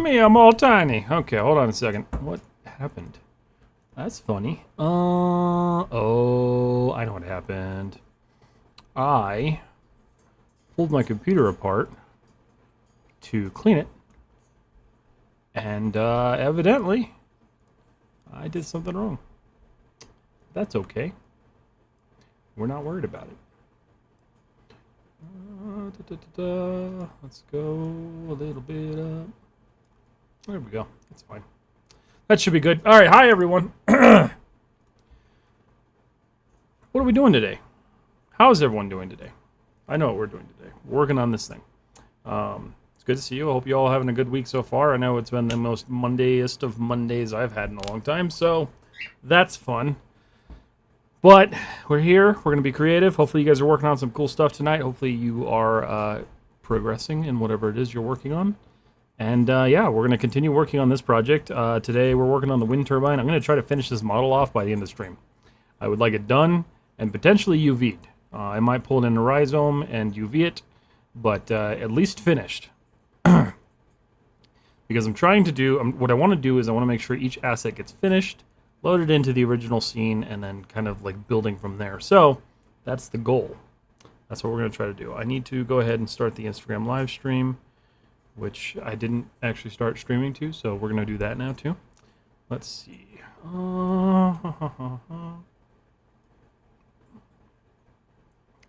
me, I'm all tiny. Okay, hold on a second. What happened? That's funny. Oh, I know what happened. I pulled my computer apart to clean it, and evidently I did something wrong. That's okay. We're not worried about it. Let's go a little bit up. There we go. That's fine. That should be good. All right. Hi, everyone. What are we doing today? How is everyone doing today? I know what we're doing today. We're working on this thing. It's good to see you. I hope you all having a good week so far. I know it's been the most Mondayest of Mondays I've had in a long time, so that's fun. But we're here. We're going to be creative. Hopefully you guys are working on some cool stuff tonight. Hopefully you are progressing in whatever it is you're working on. And yeah, we're going to continue working on this project. Today we're working on the wind turbine. I'm going to try to finish this model off by the end of the stream. I would like it done and potentially UV'd. I might pull it in a rhizome and UV it, but at least finished. Because I'm trying to do, what I want to do is I want to make sure each asset gets finished, loaded into the original scene, and then kind of like building from there. So that's the goal. That's what we're going to try to do. I need to go ahead and start the Instagram live stream, which I didn't actually start streaming to, so we're going to do that now too. Let's see. Come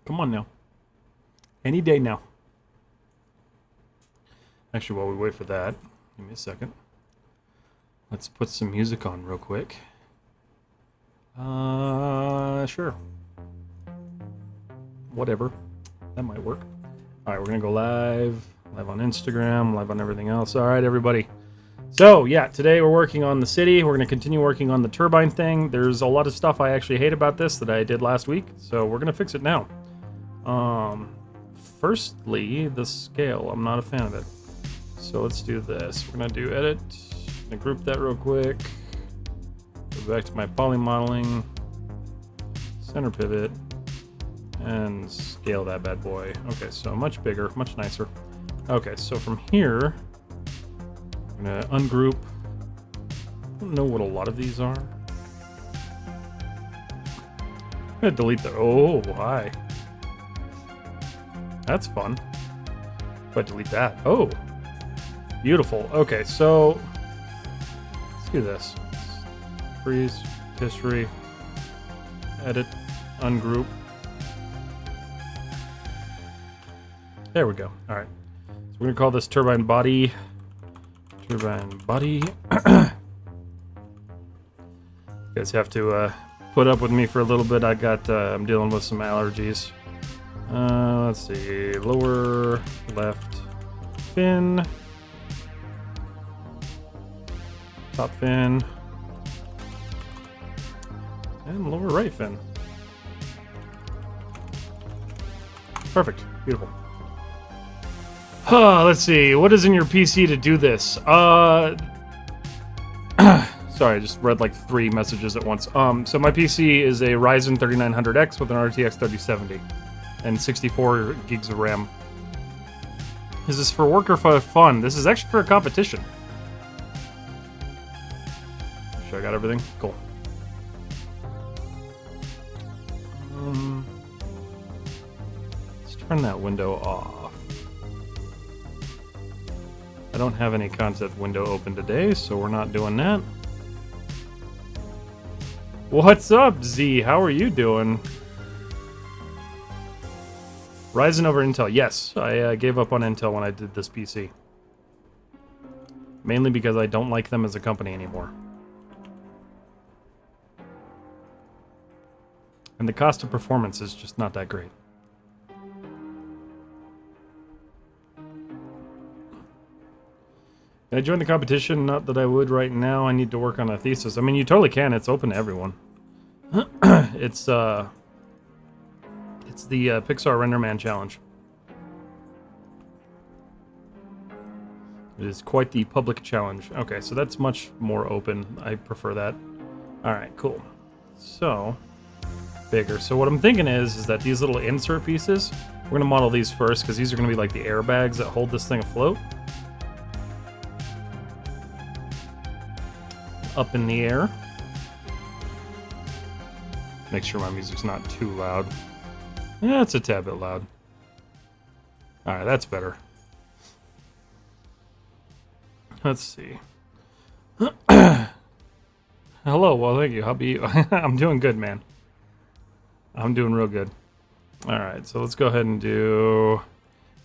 on now. Any day now. Actually, while we wait for that, give me a second. Let's put some music on real quick. Sure. Whatever. That might work. Alright, we're gonna go live on Instagram, live on everything else. Alright, everybody. So, yeah, today we're working on the city. We're gonna continue working on the turbine thing. There's a lot of stuff I actually hate about this that I did last week, so we're gonna fix it now. Firstly, the scale. I'm not a fan of it. So let's do this. We're gonna do edit. I'm gonna group that real quick. Go back to my poly modeling. Center pivot. And scale that bad boy. Okay, so much bigger, much nicer. Okay, so from here, I'm gonna ungroup. I don't know what a lot of these are. I'm gonna delete the. Oh, hi. That's fun. If I delete that. Oh, beautiful. Okay, so let's do this. Freeze, history, edit, ungroup. There we go. All right. So we're gonna call this turbine body. Turbine body. You guys have to put up with me for a little bit. I'm dealing with some allergies. Let's see. Lower left fin. Top fin. And lower right fin. Perfect. Beautiful. Let's see. What is in your PC to do this? Sorry, I just read like 3 messages at once. So my PC is a Ryzen 3900X with an RTX 3070 and 64 gigs of RAM. Is this for work or for fun? This is actually for a competition. Sure I got everything? Cool. Let's turn that window off. I don't have any concept window open today, so we're not doing that. What's up, Z? How are you doing? Ryzen over Intel. Yes, I gave up on Intel when I did this PC. Mainly because I don't like them as a company anymore. And the cost of performance is just not that great. Can I join the competition? Not that I would right now. I need to work on a thesis. I mean, you totally can. It's open to everyone. It's the Pixar RenderMan challenge. It is quite the public challenge. Okay, so that's much more open. I prefer that. All right, cool. So, bigger. So what I'm thinking is that these little insert pieces, we're going to model these first because these are going to be like the airbags that hold this thing afloat. up in the air. Make sure my music's not too loud. Yeah, it's a tad bit loud. Alright, that's better. Let's see. Hello, well, thank you. How be you? I'm doing good, man. I'm doing real good. Alright, so let's go ahead and do...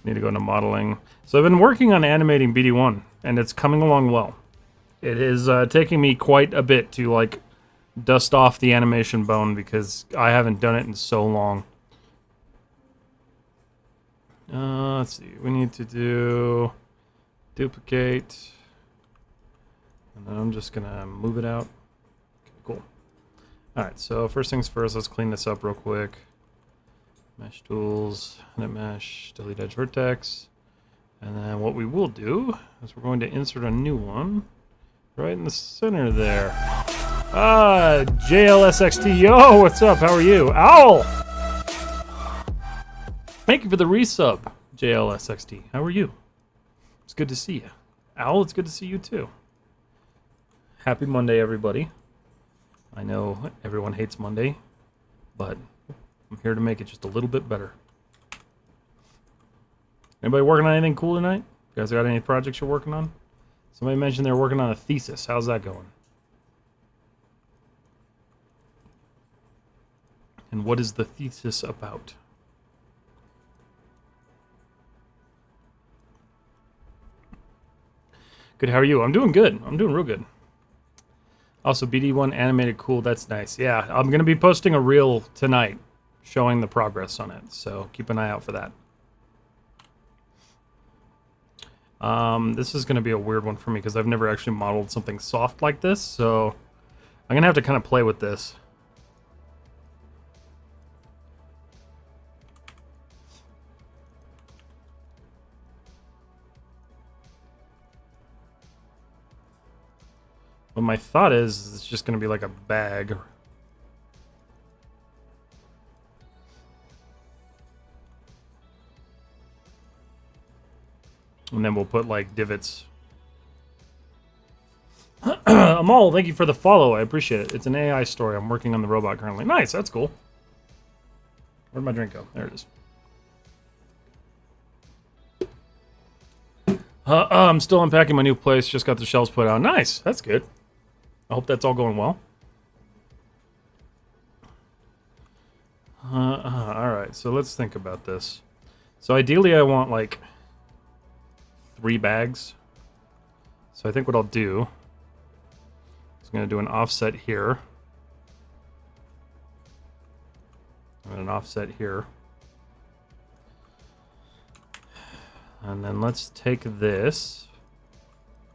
Need to go into modeling. So I've been working on animating BD1, and it's coming along well. It is taking me quite a bit to, like, dust off the animation bone, because I haven't done it in so long. Let's see. We need to do... Duplicate. And then I'm just going to move it out. Okay, cool. Alright, so first things first, let's clean this up real quick. Mesh tools, edit mesh, delete edge vertex. And then what we will do is we're going to insert a new one right in the center there. Ah, JLSXT. Yo, what's up? How are you? Owl! Thank you for the resub, JLSXT. How are you? It's good to see you. Owl, it's good to see you too. Happy Monday, everybody. I know everyone hates Monday, but I'm here to make it just a little bit better. Anybody working on anything cool tonight? You guys got any projects you're working on? Somebody mentioned they're working on a thesis. How's that going? And what is the thesis about? Good, how are you? I'm doing good. I'm doing real good. Also, BD1 animated cool. That's nice. Yeah, I'm going to be posting a reel tonight showing the progress on it, so keep an eye out for that. This is going to be a weird one for me because I've never actually modeled something soft like this, so I'm going to have to kind of play with this. But my thought is it's just going to be like a bag. And then we'll put, like, divots. Amal, thank you for the follow. I appreciate it. It's an AI story. I'm working on the robot currently. Nice, that's cool. Where'd my drink go? There it is. I'm still unpacking my new place. Just got the shelves put out. Nice, that's good. I hope that's all going well. Alright, so let's think about this. So ideally I want, like, 3 bags. So I think what I'll do is I'm going to do an offset here. And an offset here. And then let's take this.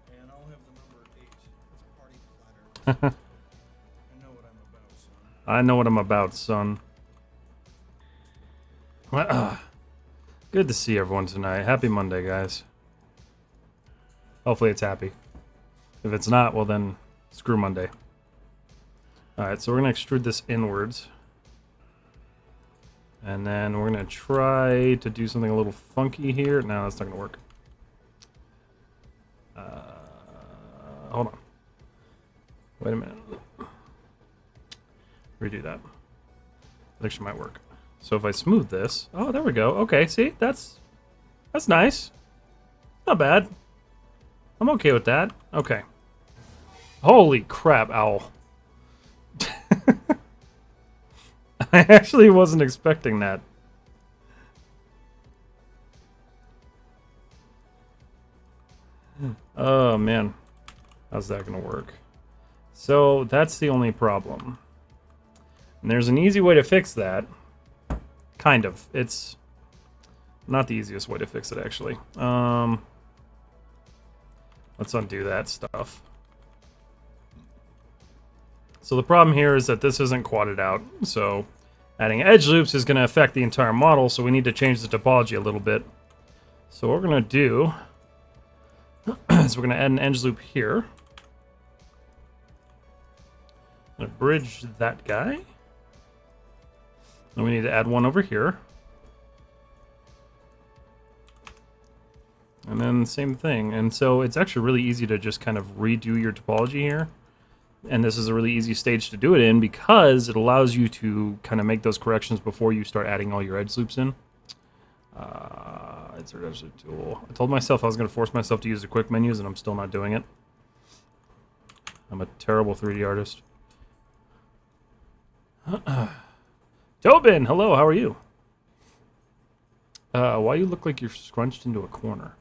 And I'll have the number 8. It's a party platter. I know what I'm about, son. I know what I'm about, son. Good to see everyone tonight. Happy Monday, guys. Hopefully it's happy. If it's not, well then, screw Monday. Alright, so we're going to extrude this inwards. And then we're going to try to do something a little funky here. No, that's not going to work. Hold on. Wait a minute. Redo that. That actually might work. So if I smooth this... Oh, there we go. Okay, see? That's nice. Not bad. I'm okay with that. Okay. Holy crap, Owl. I actually wasn't expecting that. Oh, man. How's that going to work? So, that's the only problem. And there's an easy way to fix that. Kind of. It's not the easiest way to fix it, actually. Let's undo that stuff. So the problem here is that this isn't quadded out, so adding edge loops is going to affect the entire model, so we need to change the topology a little bit. So what we're going to do is we're going to add an edge loop here. I'm going to bridge that guy. And we need to add one over here. And then same thing. And so it's actually really easy to just kind of redo your topology here. And this is a really easy stage to do it in because it allows you to kind of make those corrections before you start adding all your edge loops in. Insert edge loop tool. I told myself I was going to force myself to use the quick menus, and I'm still not doing it. I'm a terrible 3D artist. Tobin, hello, how are you? Why you look like you're scrunched into a corner?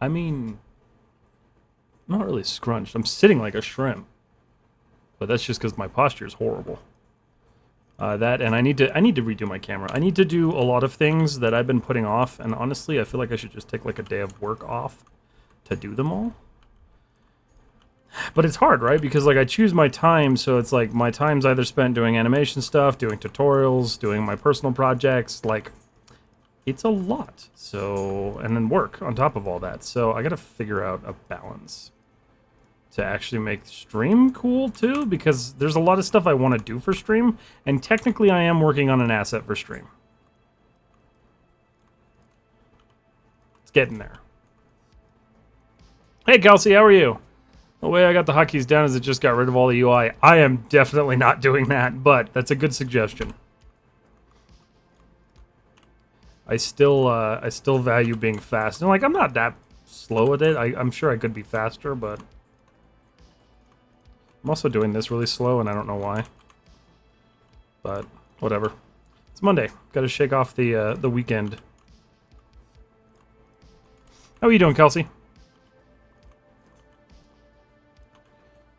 I mean, I'm not really scrunched. I'm sitting like a shrimp. But that's just because my posture is horrible. That, and I need to redo my camera. I need to do a lot of things that I've been putting off, and honestly, I feel like I should just take like a day of work off to do them all. But it's hard, right? Because like I choose my time, so it's like my time's either spent doing animation stuff, doing tutorials, doing my personal projects, like it's a lot. So, and then work on top of all that. So I gotta figure out a balance to actually make stream cool too, because there's a lot of stuff I want to do for stream, and technically I am working on an asset for stream. It's getting there. Hey Kelsey, how are you? The way I got the hotkeys down is it just got rid of all the UI. I am definitely not doing that, but that's a good suggestion. I still value being fast. And like, I'm not that slow at it. I'm sure I could be faster, but I'm also doing this really slow, and I don't know why. But whatever. It's Monday. Got to shake off the weekend. How are you doing, Kelsey?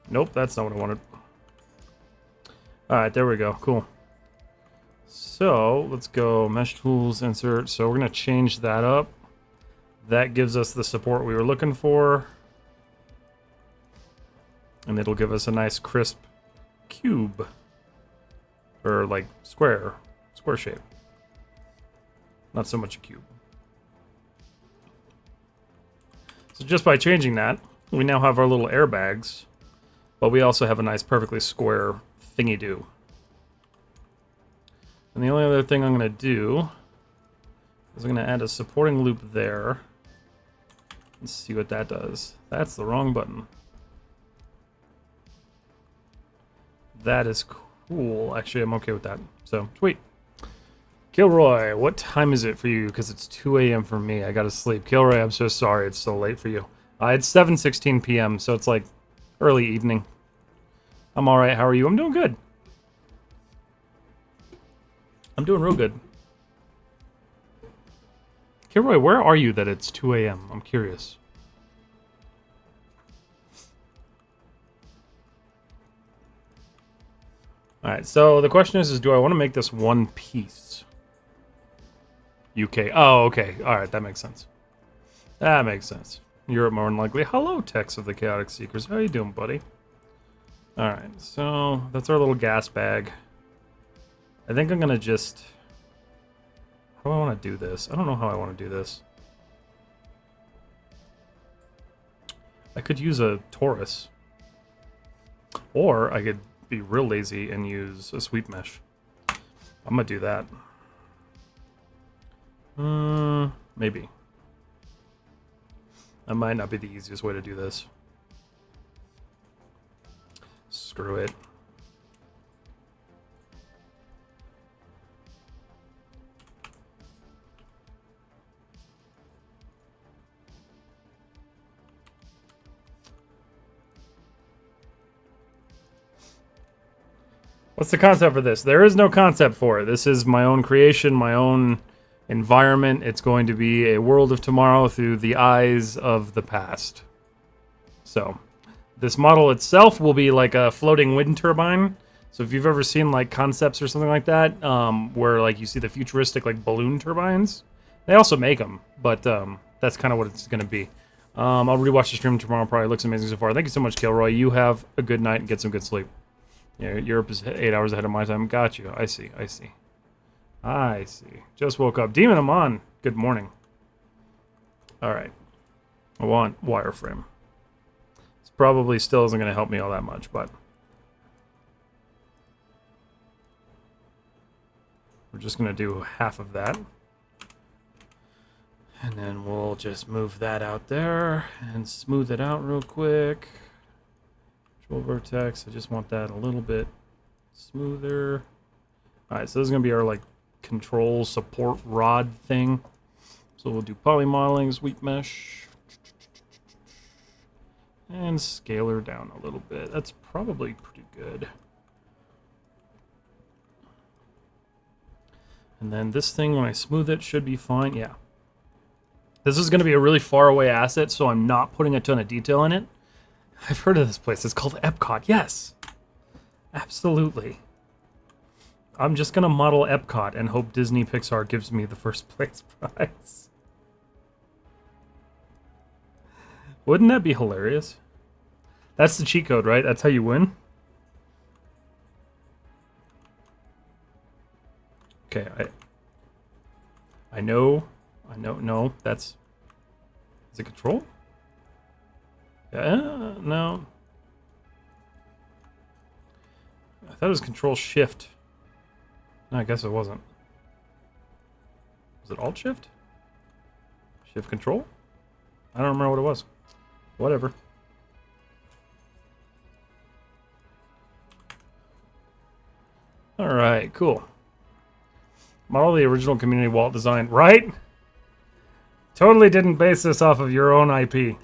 Nope, that's not what I wanted. Alright, there we go. Cool. So, let's go Mesh Tools, Insert. So we're going to change that up. That gives us the support we were looking for. And it'll give us a nice crisp cube. Or like square shape. Not so much a cube. So just by changing that, we now have our little airbags. But we also have a nice perfectly square thingy-do. And the only other thing I'm going to do is I'm going to add a supporting loop there. And see what that does. That's the wrong button. That is cool. Actually, I'm okay with that. So, sweet. Kilroy, what time is it for you? Because it's 2 a.m. for me. I gotta sleep. Kilroy, I'm so sorry it's so late for you. It's 7:16 p.m., so it's like early evening. I'm alright. How are you? I'm doing good. I'm doing real good. Kilroy, where are you that it's 2 a.m.? I'm curious. Alright, so the question is do I want to make this one piece? UK. Oh, okay. Alright, that makes sense. That makes sense. Europe more than likely. Hello, Tex of the Chaotic Seekers. How you doing, buddy? Alright, so that's our little gas bag. I think I'm gonna just... How do I want to do this? I don't know how I want to do this. I could use a torus. Or I could be real lazy and use a sweep mesh. I'm gonna do that. Maybe. That might not be the easiest way to do this. Screw it. What's the concept for this? There is no concept for it. This is my own creation, my own environment. It's going to be a world of tomorrow through the eyes of the past. So, this model itself will be like a floating wind turbine. So if you've ever seen like concepts or something like that, where like you see the futuristic like balloon turbines, they also make them, but that's kind of what it's going to be. I'll rewatch the stream tomorrow. Probably looks amazing so far. Thank you so much, Kilroy. You have a good night and get some good sleep. Yeah, Europe is 8 hours ahead of my time. Got you. I see. I see. I see. Just woke up. Demon Amon. Good morning. All right. I want wireframe. This probably still isn't going to help me all that much, but we're just going to do half of that. And then we'll just move that out there and smooth it out real quick. Control vertex. I just want that a little bit smoother. All right, so this is gonna be our like control support rod thing. So we'll do poly modeling, sweep mesh, and scalar down a little bit. That's probably pretty good. And then this thing, when I smooth it, should be fine. Yeah. This is going to be a really far away asset, so I'm not putting a ton of detail in it. I've heard of this place. It's called Epcot. Yes. Absolutely. I'm just going to model Epcot and hope Disney Pixar gives me the first place prize. Wouldn't that be hilarious? That's the cheat code, right? That's how you win? Okay, I know, no, that's... Is it control? Yeah, no. I thought it was control shift. No, I guess it wasn't. Was it alt shift? Shift control? I don't remember what it was. Whatever. Alright, cool. Model the original community Walt design, right? Totally didn't base this off of your own IP.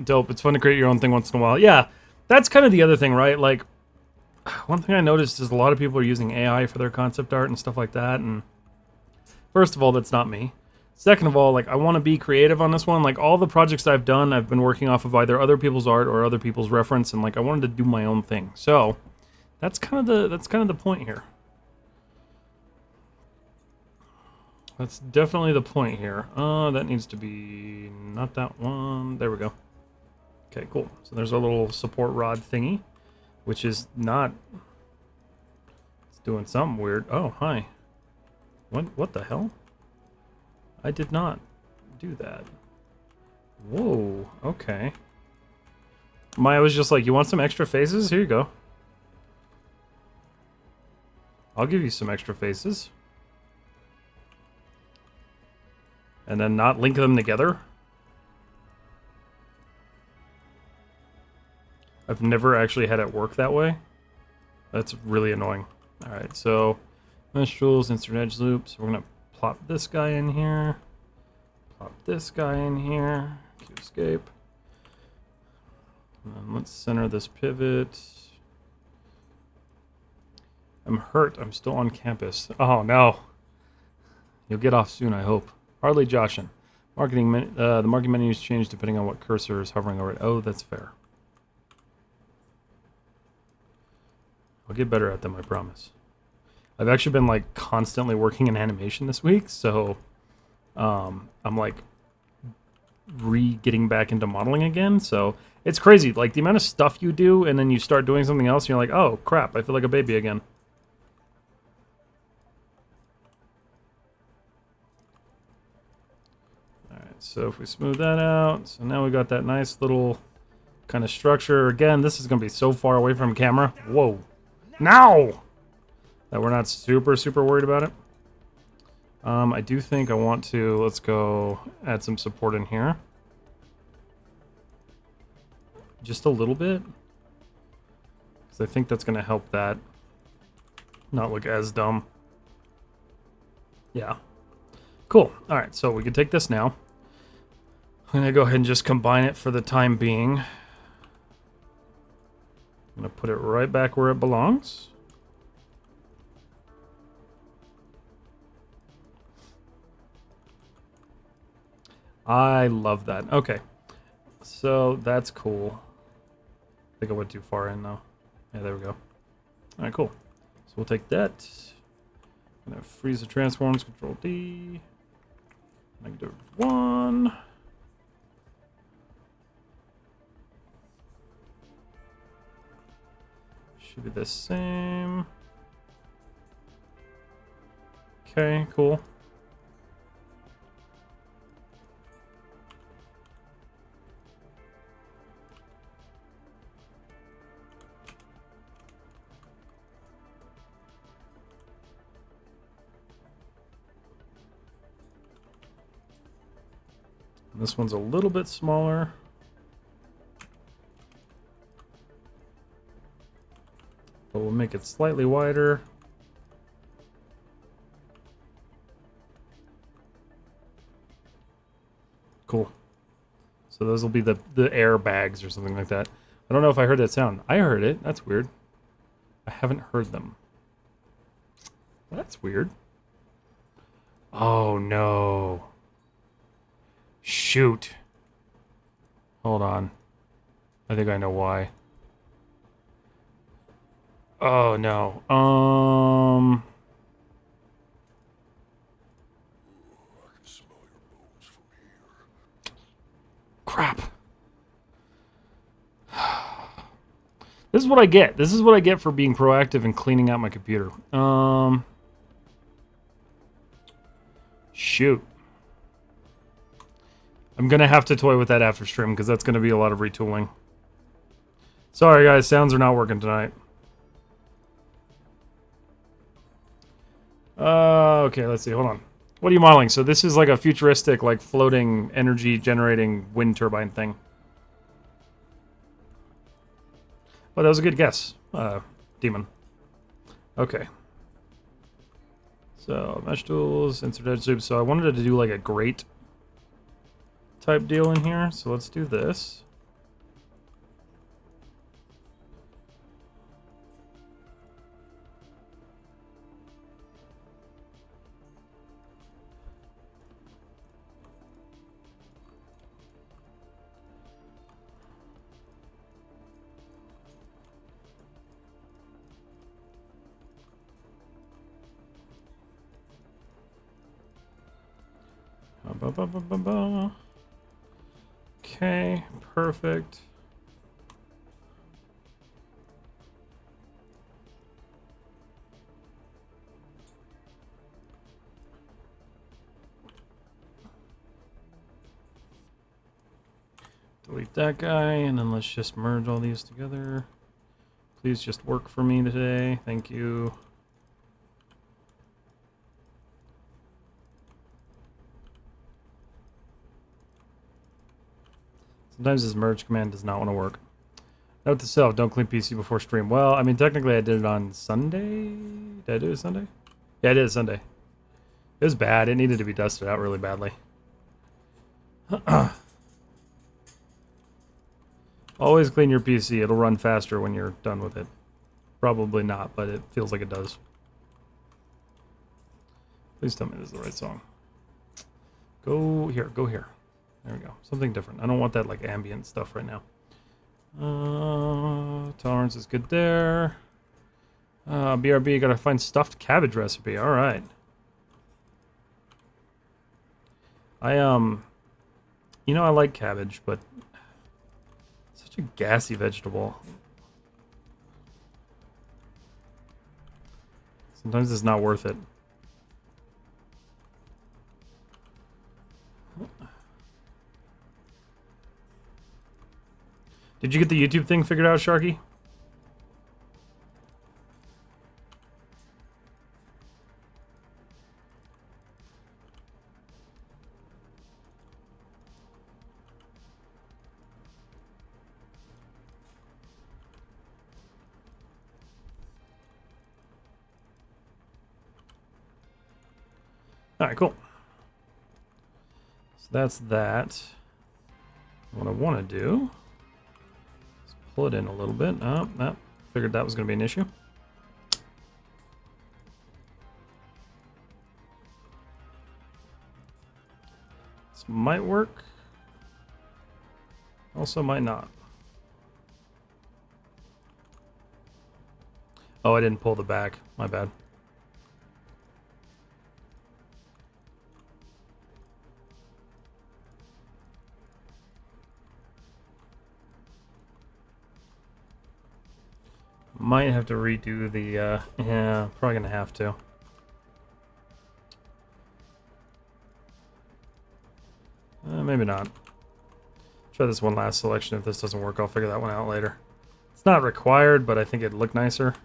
Dope. It's fun to create your own thing once in a while. Yeah, that's kind of the other thing, right? Like, one thing I noticed is a lot of people are using AI for their concept art and stuff like that. And first of all, that's not me. Second of all, like, I want to be creative on this one. Like, all the projects I've done, I've been working off of either other people's art or other people's reference, and like, I wanted to do my own thing. So that's kind of the point here. That's definitely the point here. That needs to be not that one. There we go. Okay, cool. So there's a little support rod thingy, which is not... It's doing something weird. Oh, hi. What the hell? I did not do that. Whoa, okay. Maya was just like, you want some extra faces? Here you go. I'll give you some extra faces. And then not link them together. I've never actually had it work that way. That's really annoying. Alright, so mesh tools, insert edge loops. We're gonna plop this guy in here. Plop this guy in here. Q escape. And then let's center this pivot. I'm hurt. I'm still on campus. Oh no. You'll get off soon, I hope. Hardly Joshin. The marketing menus change depending on what cursor is hovering over it. Oh, that's fair. I'll get better at them, I promise. I've actually been like constantly working in animation this week, so I'm like getting back into modeling again. So it's crazy, like the amount of stuff you do, and then you start doing something else, and you're like, oh crap, I feel like a baby again. So if we smooth that out, so now we got that nice little kind of structure. Again, this is going to be so far away from camera. Whoa. Now! That we're not super worried about it. I do think I want to, let's go add some support in here. Just a little bit. Because I think that's going to help that not look as dumb. Yeah. Cool. Alright, so we can take this now. I'm going to go ahead and just combine it for the time being. I'm going to put it right back where it belongs. I love that. Okay. So that's cool. I think I went too far in though. Yeah, there we go. Alright, cool. So we'll take that. I'm going to freeze the transforms, Control D. -1. Should be the same. Okay, cool. And this one's a little bit smaller. But we'll make it slightly wider. Cool. So those will be the air bags or something like that. I don't know if I heard that sound. I heard it. That's weird. I haven't heard them. That's weird. Oh, no. Shoot. Hold on. I think I know why. Oh, no. Crap. This is what I get. This is what I get for being proactive and cleaning out my computer. Shoot. I'm going to have to toy with that after stream because that's going to be a lot of retooling. Sorry, guys. Sounds are not working tonight. Okay, let's see. Hold on. What are you modeling? So this is like a futuristic, like floating energy generating wind turbine thing. Oh, that was a good guess, Demon. Okay. So, mesh tools, insert edge soup. So I wanted to do like a grate type deal in here. So let's do this. Okay, perfect. Delete that guy, and then let's just merge all these together. Please just work for me today. Thank you. Sometimes this merge command does not want to work. Note to self, don't clean PC before stream. Well, I mean, technically I did it on Sunday. Did I do it Sunday? Yeah, I did it Sunday. It was bad. It needed to be dusted out really badly. Always clean your PC. It'll run faster when you're done with it. Probably not, but it feels like it does. Please tell me this is the right song. Go here. Go here. There we go. Something different. I don't want that like ambient stuff right now. Tolerance is good there. BRB, gotta find stuffed cabbage recipe. All right. You know, I like cabbage, but it's such a gassy vegetable. Sometimes it's not worth it. Did you get the YouTube thing figured out, Sharky? Alright, cool. So that's that. What I want to do is pull it in a little bit. Oh, no. Figured that was going to be an issue. This might work. Also might not. Oh, I didn't pull the back. My bad. Might have to redo the, yeah, probably gonna have to. Maybe not. Try this one last selection. If this doesn't work, I'll figure that one out later. It's not required, but I think it'd look nicer.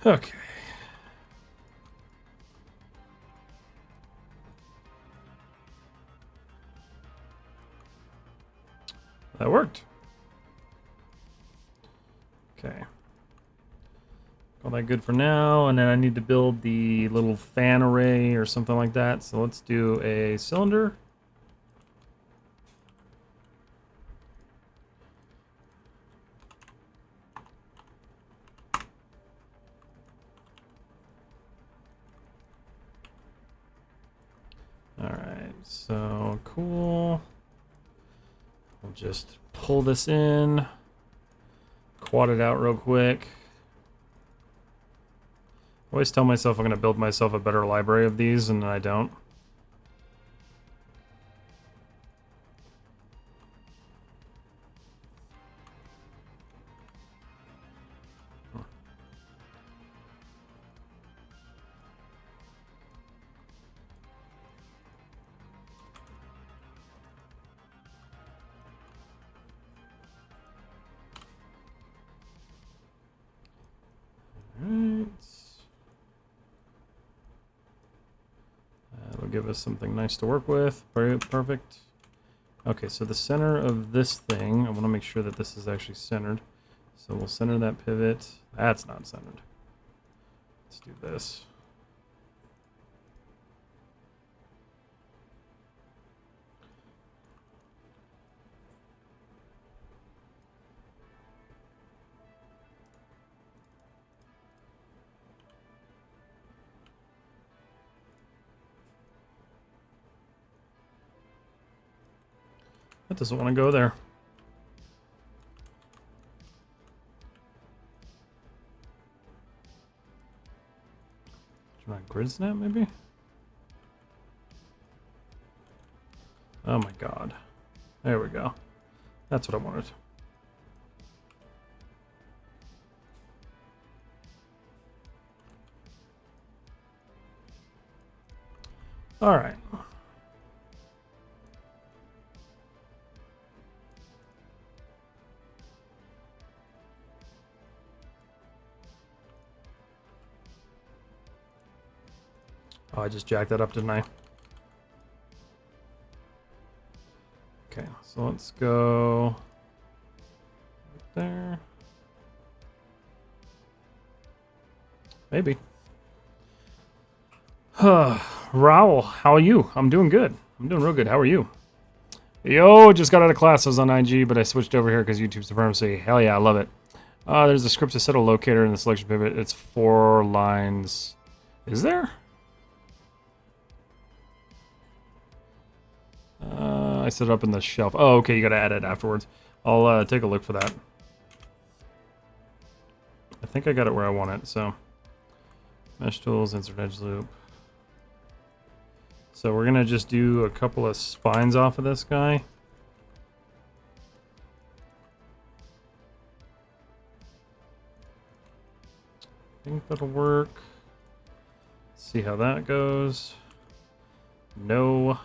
Okay. That worked. Okay. All that good for now, and then I need to build the little fan array or something like that. So let's do a cylinder. Alright, so cool. We'll just pull this in, quad it out real quick. I always tell myself I'm going to build myself a better library of these, and I don't. Alright. That'll give us something nice to work with. Perfect. Okay, so the center of this thing, I want to make sure that this is actually centered. So we'll center that pivot. That's not centered. Let's do this. That doesn't want to go there. Turn on grid snap, maybe? Oh my god. There we go. That's what I wanted. Alright. Oh, I just jacked that up, didn't I? Okay, so let's go right there. Maybe. Raul, how are you? I'm doing good. I'm doing real good. How are you? Yo, just got out of class. I was on IG, but I switched over here because YouTube supremacy. Hell yeah, I love it. There's a script to set a locator in the selection pivot. It's 4 lines. Is there? I set it up in the shelf. Oh, okay, you gotta add it afterwards. I'll take a look for that. I think I got it where I want it, so. Mesh tools, insert edge loop. So we're gonna just do a couple of spines off of this guy. I think that'll work. See how that goes. No.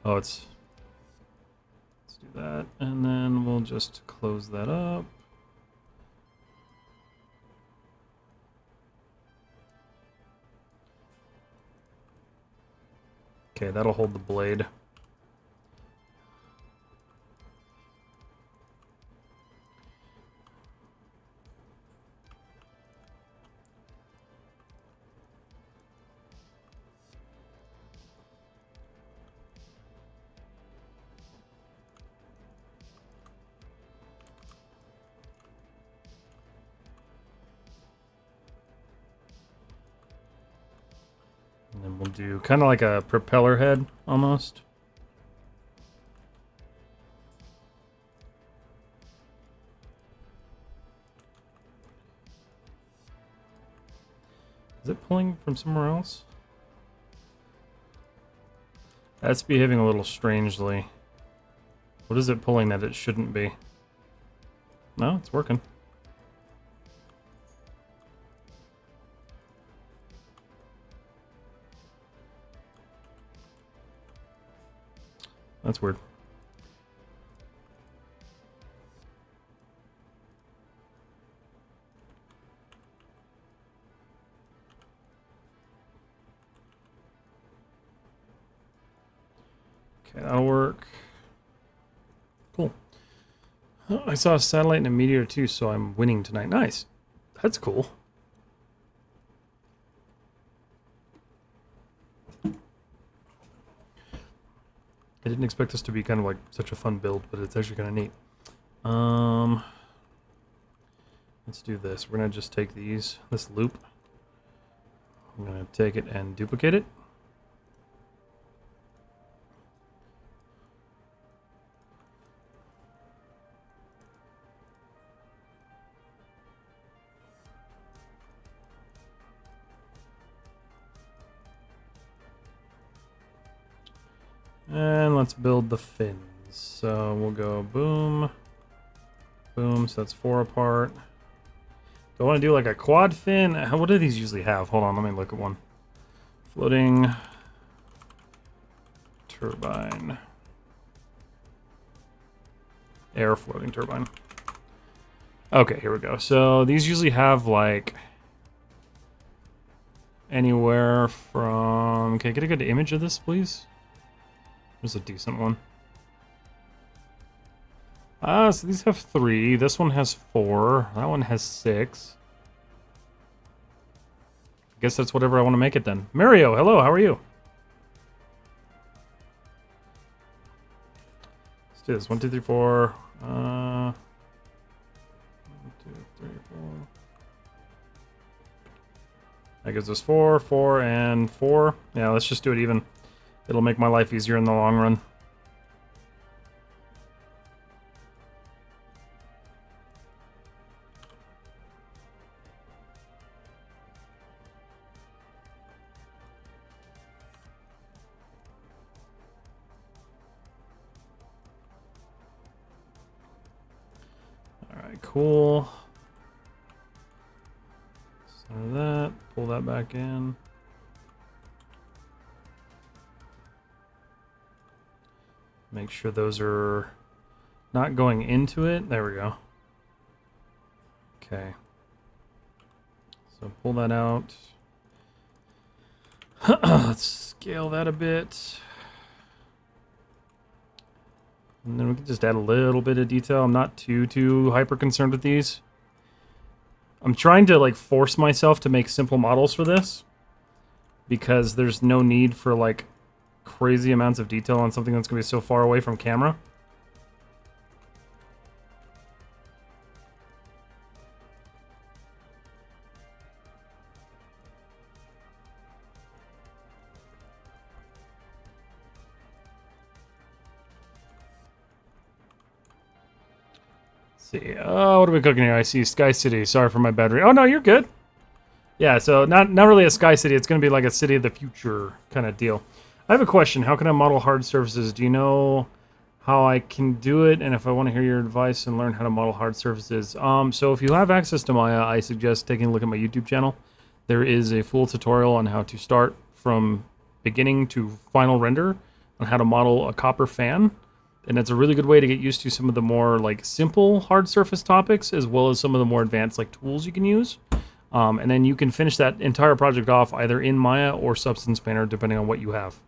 Oh, let's do that, and then we'll just close that up. Okay, that'll hold the blade. And then we'll do kind of like a propeller head, almost. Is it pulling from somewhere else? That's behaving a little strangely. What is it pulling that it shouldn't be? No, it's working. That's weird. Okay, that'll work. Cool. Oh, I saw a satellite and a meteor too, so I'm winning tonight. Nice. That's cool. I didn't expect this to be kind of like such a fun build, but it's actually kind of neat. Let's do this. We're gonna just take this loop. I'm gonna take it and duplicate it. And let's build the fins. So we'll go boom, boom, so that's 4 apart. Do I want to do like a quad fin? What do these usually have? Hold on, let me look at one. Floating turbine. Air floating turbine. Okay, here we go. So these usually have like anywhere from... Okay, get a good image of this, please. There's a decent one. So these have 3. This one has 4. That one has 6. I guess that's whatever I want to make it then. Mario, hello, how are you? Let's do this. 1, 2, 3, 4. 1, 2, 3, 4. That gives us 4, 4, and 4. Yeah, let's just do it even. It'll make my life easier in the long run. Alright, cool. Center that, pull that back in. Make sure those are not going into it. There we go. Okay. So pull that out. Let's scale that a bit. And then we can just add a little bit of detail. I'm not too hyper concerned with these. I'm trying to like force myself to make simple models for this because there's no need for like crazy amounts of detail on something that's going to be so far away from camera. Let's see. Oh, what are we cooking here? I see Sky City. Sorry for my battery. Oh, no, you're good. Yeah, so not really a Sky City. It's going to be like a city of the future kind of deal. I have a question. How can I model hard surfaces? Do you know how I can do it? And if I want to hear your advice and learn how to model hard surfaces. So if you have access to Maya, I suggest taking a look at my YouTube channel. There is a full tutorial on how to start from beginning to final render on how to model a copper fan. And it's a really good way to get used to some of the more like simple hard surface topics as well as some of the more advanced like tools you can use. And then you can finish that entire project off either in Maya or Substance Painter depending on what you have.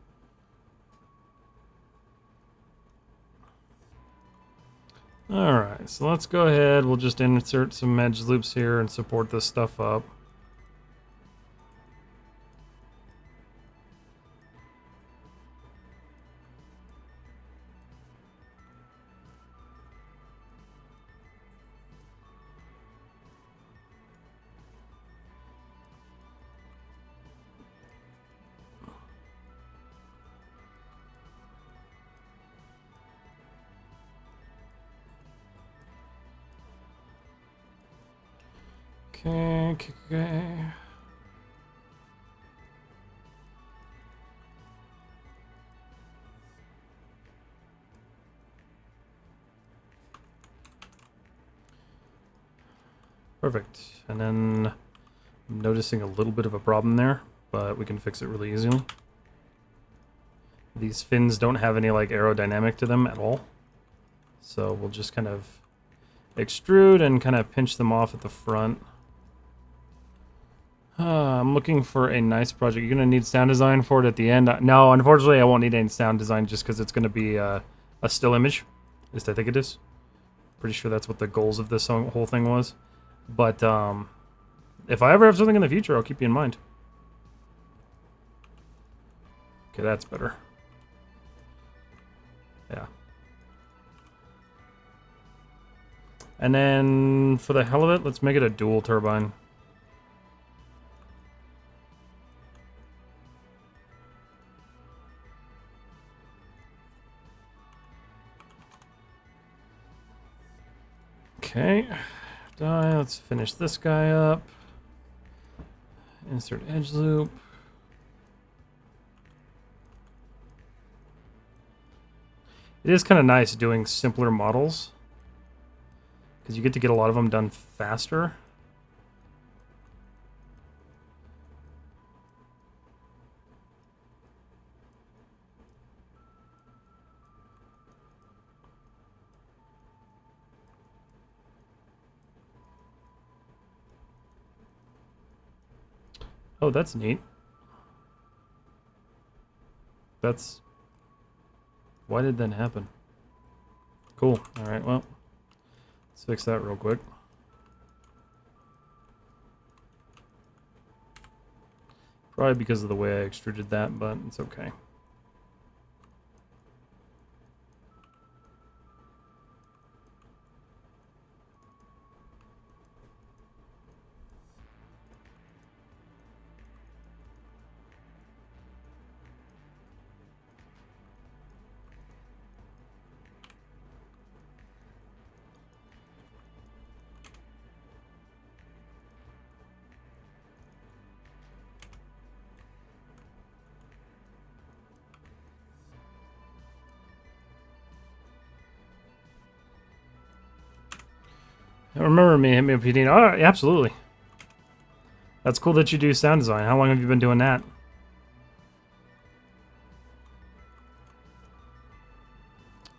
Alright, so let's go ahead. We'll just insert some edge loops here and support this stuff up. Okay. Perfect. And then I'm noticing a little bit of a problem there, but we can fix it really easily. These fins don't have any like aerodynamic to them at all. So we'll just kind of extrude and kind of pinch them off at the front. I'm looking for a nice project. You're gonna need sound design for it at the end. No, unfortunately, I won't need any sound design just because it's gonna be a still image. At least I think it is. Pretty sure that's what the goals of this whole thing was. But if I ever have something in the future, I'll keep you in mind. Okay, that's better. Yeah. And then, for the hell of it, let's make it a dual turbine. Okay. Let's finish this guy up. Insert edge loop. It is kind of nice doing simpler models, because you get to get a lot of them done faster. Oh, that's neat. That's... Why did that happen? Cool. Alright, well, let's fix that real quick. Probably because of the way I extruded that, but it's okay. Remember me, hit me up, PD. Oh, yeah, absolutely. That's cool that you do sound design. How long have you been doing that?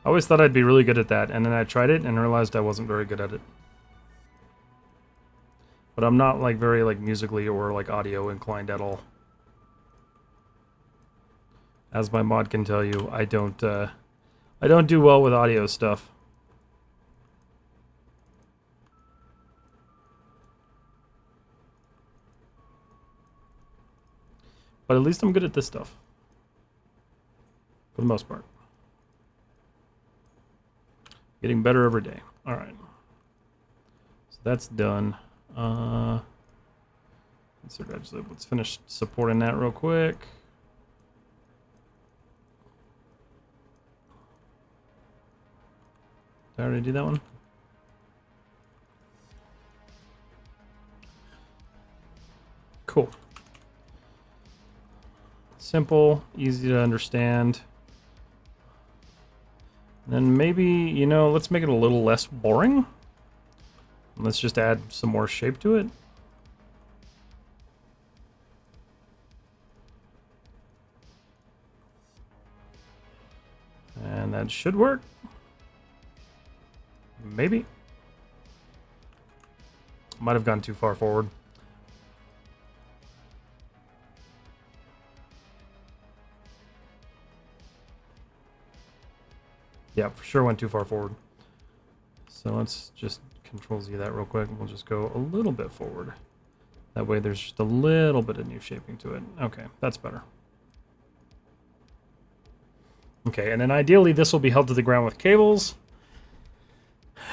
I always thought I'd be really good at that, and then I tried it and realized I wasn't very good at it. But I'm not like very like musically or like audio inclined at all. As my mod can tell you, I don't do well with audio stuff. But at least I'm good at this stuff. For the most part. Getting better every day. Alright. So that's done. Let's finish supporting that real quick. Did I already do that one? Cool. Simple, easy to understand. Then maybe, you know, let's make it a little less boring. Let's just add some more shape to it. And that should work. Maybe. Might have gone too far forward. Yeah, for sure went too far forward. So let's just Control Z that real quick. We'll just go a little bit forward. That way there's just a little bit of new shaping to it. Okay, that's better. Okay, and then ideally this will be held to the ground with cables.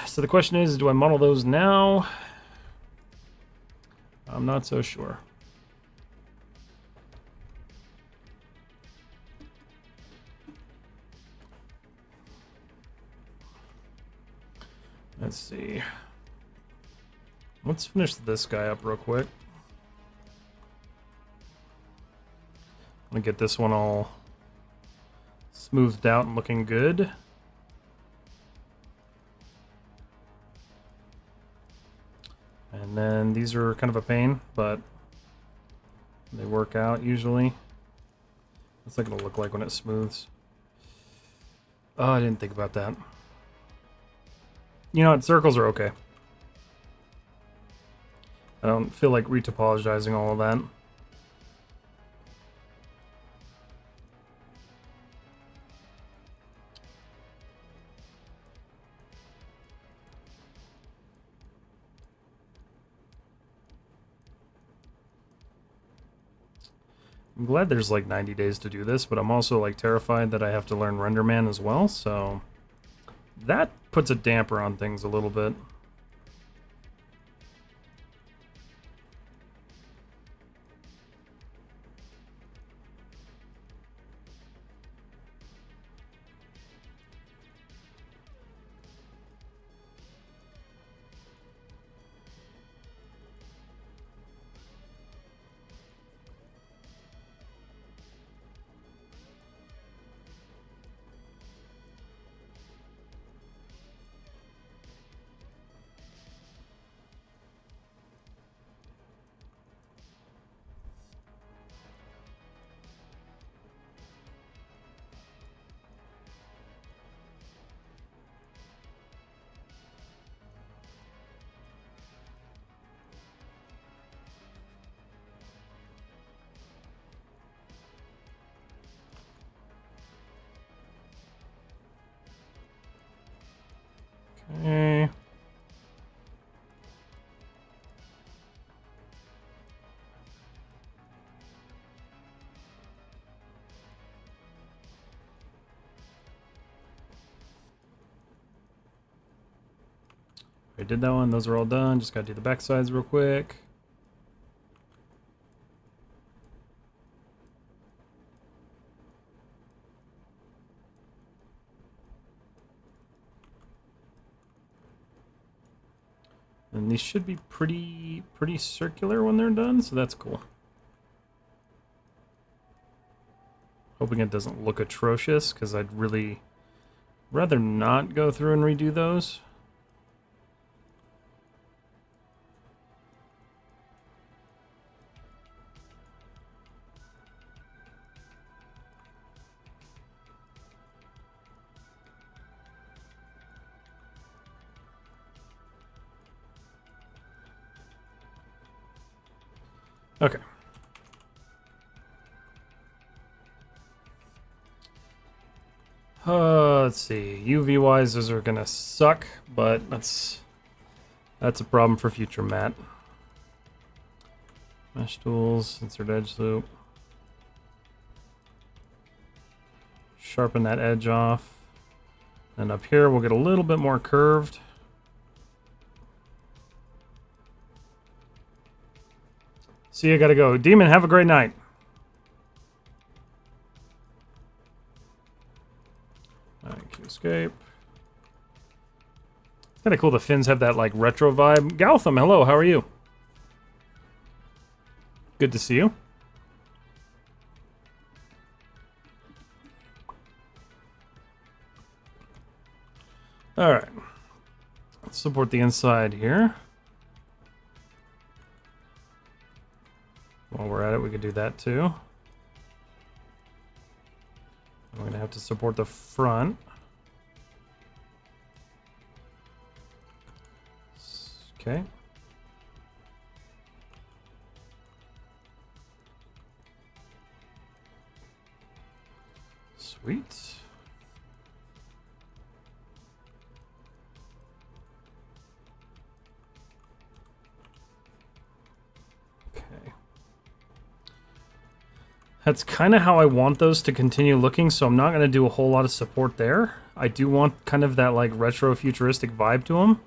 So the question is, do I model those now? I'm not so sure. Let's see. Let's finish this guy up real quick. I'm gonna get this one all smoothed out and looking good. And then these are kind of a pain, but they work out usually. What's that gonna look like when it smooths? Oh, I didn't think about that. You know what? Circles are okay. I don't feel like retopologizing all of that. I'm glad there's like 90 days to do this, but I'm also like terrified that I have to learn RenderMan as well, so that puts a damper on things a little bit. Okay. I did that one. Those are all done. Just gotta do the back sides real quick. And these should be pretty circular when they're done, so that's cool. Hoping it doesn't look atrocious, because I'd really rather not go through and redo those. Okay. Let's see. UV wise, those are gonna suck, but that's a problem for future Matt. Mesh tools, insert edge loop. Sharpen that edge off. And up here, we'll get a little bit more curved. See, I gotta go. Demon, have a great night. Thank you, escape. It's kind of cool the fins have that, like, retro vibe. Gautham, hello, how are you? Good to see you. Alright. Let's support the inside here. While we're at it, we could do that too. We're going to have to support the front. Okay. Sweet. Okay. That's kind of how I want those to continue looking, so I'm not going to do a whole lot of support there. I do want kind of that like retro futuristic vibe to them.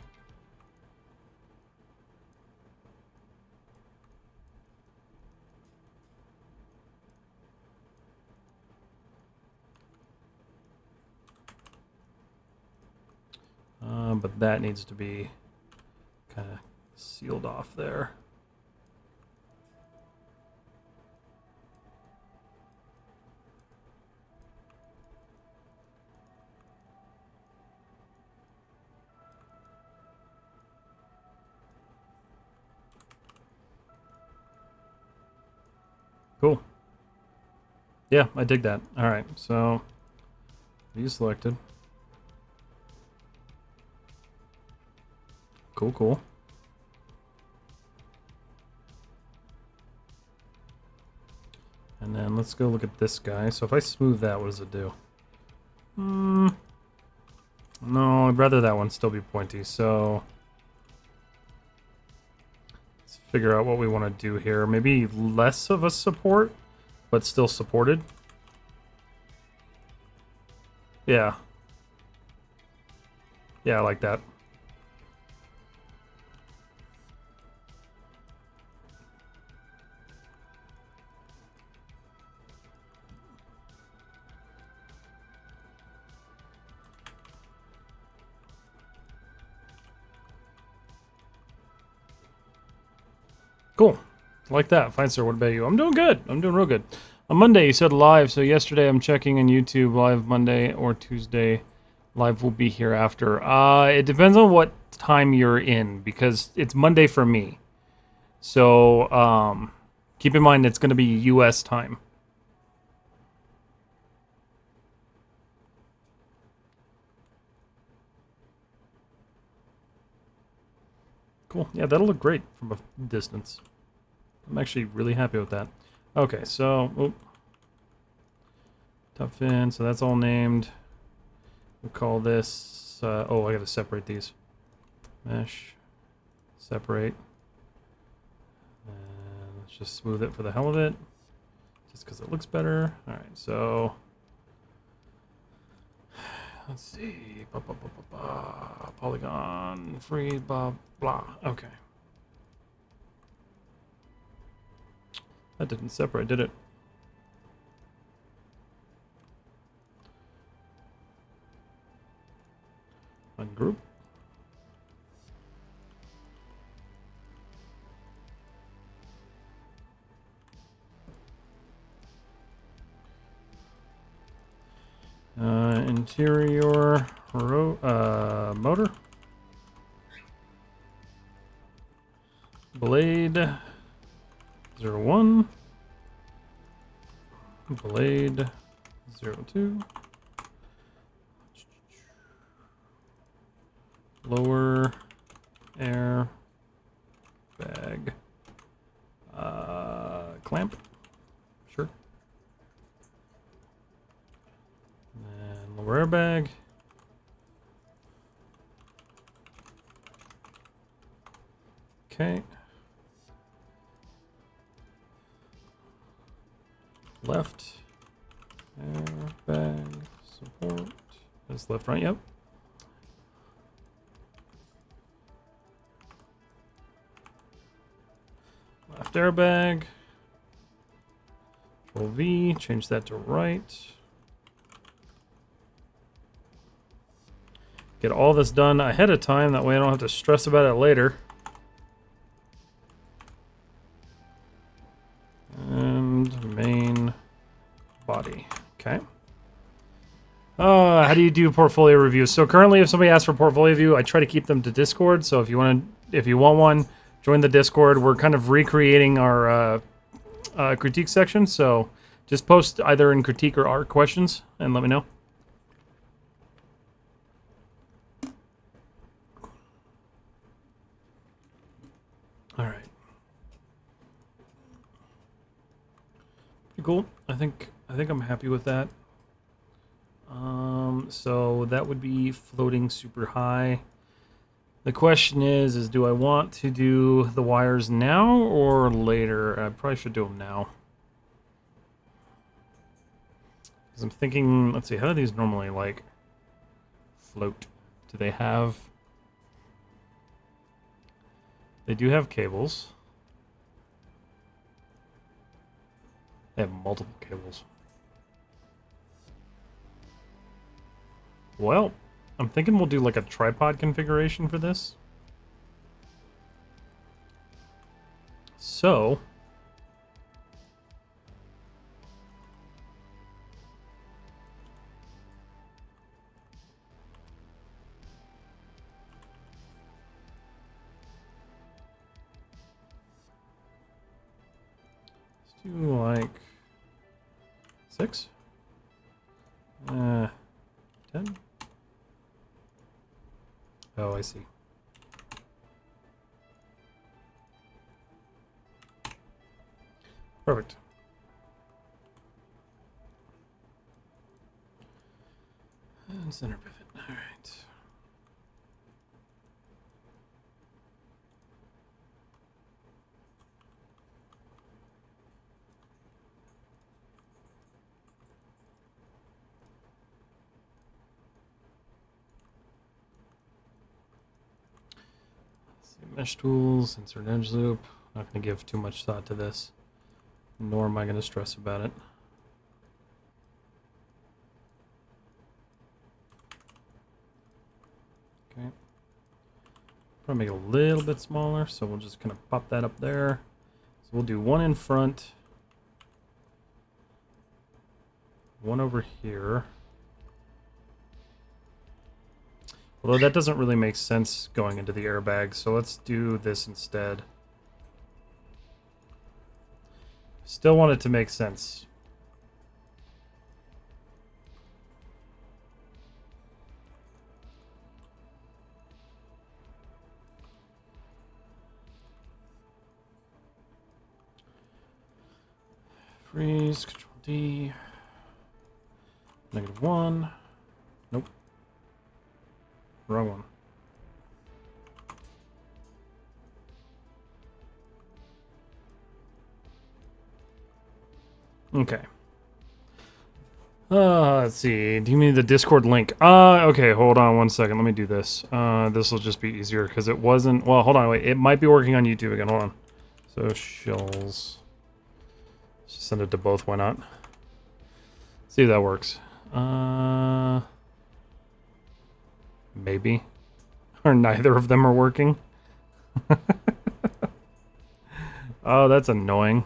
But that needs to be kind of sealed off there. Cool. Yeah, I dig that. All right, so view selected. Cool, cool. And then let's go look at this guy. So if I smooth that, what does it do? No, I'd rather that one still be pointy. So let's figure out what we want to do here. Maybe less of a support, but still supported. Yeah. Yeah, I like that. Cool. Like that. Fine, sir. What about you? I'm doing good. I'm doing real good. On Monday, you said live, so yesterday I'm checking on YouTube live Monday or Tuesday. Live will be here after. It depends on what time you're in, because it's Monday for me. So, keep in mind it's going to be US time. Cool. Yeah, that'll look great from a distance. I'm actually really happy with that. Okay, so... Top fin, so that's all named. We'll call this... oh, I gotta separate these. Mesh. Separate. And let's just smooth it for the hell of it. Just because it looks better. Alright, so... Let's see. Polygon, free, blah, blah. Okay. That didn't separate, did it? Ungroup. Interior motor. Blade 01. Blade 02. Lower air bag clamp. Sure. And lower airbag. Okay. Left airbag support. That's left, right? Yep. Left airbag. Control V. Change that to right. Get all this done ahead of time. That way I don't have to stress about it later. And main body. Okay. How do you do portfolio reviews? So currently, if somebody asks for portfolio review, I try to keep them to Discord. So if you want one, join the Discord. We're kind of recreating our critique section. So just post either in critique or art questions and let me know. All right. Pretty cool. I think I'm happy with that. So that would be floating super high. The question is do I want to do the wires now or later? I probably should do them now. Because I'm thinking, let's see, how do these normally like float? Do they have... They do have cables. They have multiple cables. Well, I'm thinking we'll do like a tripod configuration for this. So... let's do like 6? 10? Oh, I see. Perfect. And center pivot. All right. Mesh tools, insert edge loop. Not going to give too much thought to this, nor am I going to stress about it. Okay. Probably make it a little bit smaller, so we'll just kind of pop that up there. So we'll do one in front, one over here. Although that doesn't really make sense going into the airbag, so let's do this instead. Still want it to make sense. Freeze, Control D. -1. Nope. Wrong one. Okay. Let's see. Do you mean the Discord link? Okay, hold on one second. Let me do this. This will just be easier because it wasn't... Well, hold on, wait. It might be working on YouTube again. Hold on. So, shells. Just send it to both. Why not? See if that works. Maybe. Or neither of them are working. Oh, that's annoying.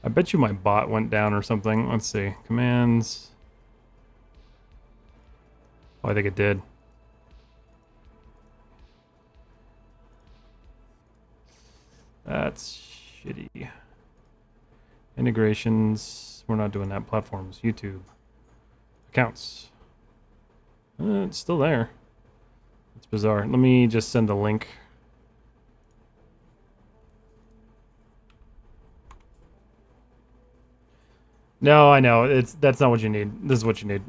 I bet you my bot went down or something. Let's see. Commands. Oh, I think it did. That's shitty. Integrations. We're not doing that. Platforms. YouTube. Accounts. It's still there. It's bizarre. Let me just send a link. No, I know. That's not what you need. This is what you need.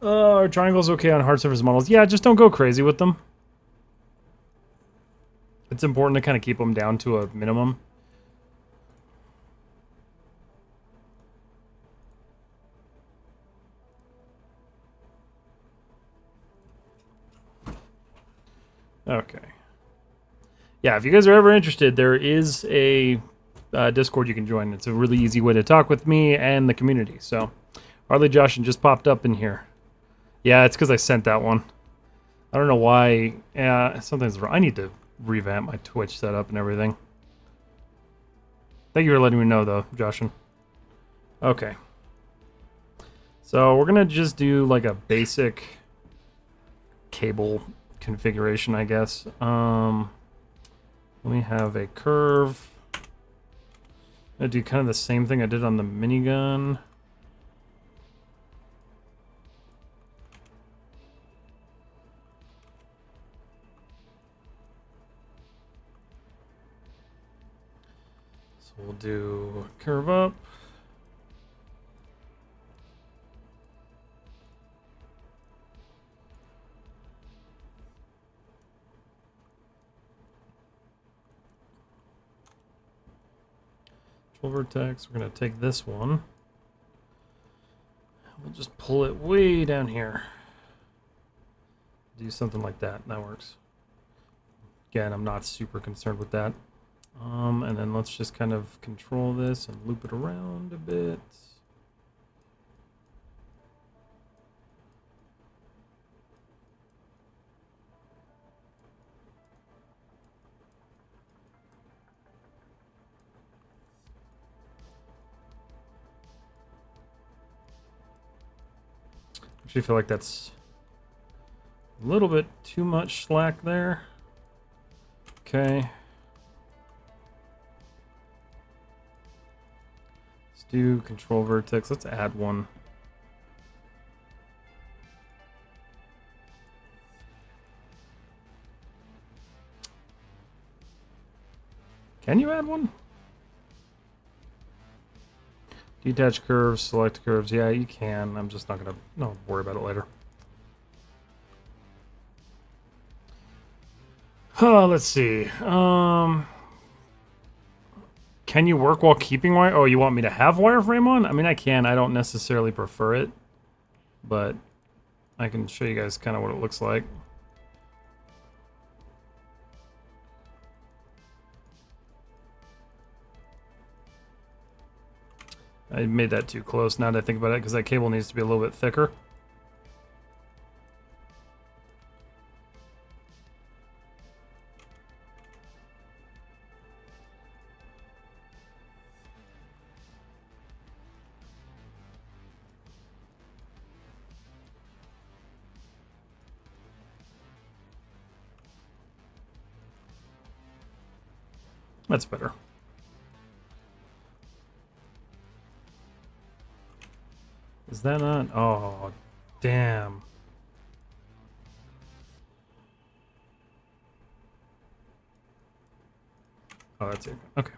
Are triangles okay on hard surface models? Yeah, just don't go crazy with them. It's important to kind of keep them down to a minimum. Okay. Yeah, if you guys are ever interested, there is a Discord you can join. It's a really easy way to talk with me and the community. So, Harley Joshin just popped up in here. Yeah, it's because I sent that one. I don't know why. Something's wrong. I need to revamp my Twitch setup and everything. Thank you for letting me know, though, Joshin. Okay. So, we're going to just do like a basic cable configuration, I guess. Let me have a curve. I do kind of the same thing I did on the minigun. So we'll do curve up. Vertex. We're going to take this one. We'll just pull it way down here. Do something like that. That works. Again, I'm not super concerned with that. And then let's just kind of control this and loop it around a bit. Actually feel like that's a little bit too much slack there. Okay. Let's do control vertex. Let's add one. Can you add one? Detach curves, select curves. Yeah, you can. I'm just not gonna worry about it later. Let's see. Can you work while keeping wire? Oh, you want me to have wireframe on? I mean, I can. I don't necessarily prefer it, but I can show you guys kind of what it looks like. I made that too close now that I think about it, because that cable needs to be a little bit thicker. That's better. Is that not? Oh, damn. Oh, that's it. Okay.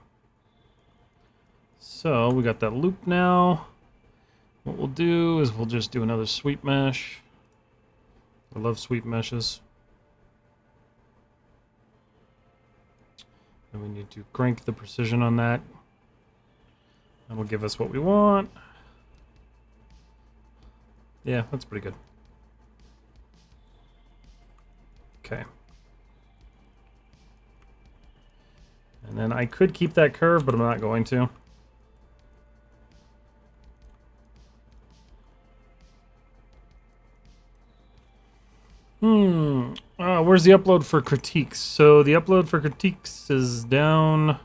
So we got that loop now. What we'll do is we'll just do another sweep mesh. I love sweep meshes. And we need to crank the precision on that. And will give us what we want. Yeah, that's pretty good. Okay. And then I could keep that curve, but I'm not going to. Where's the upload for critiques? So the upload for critiques is down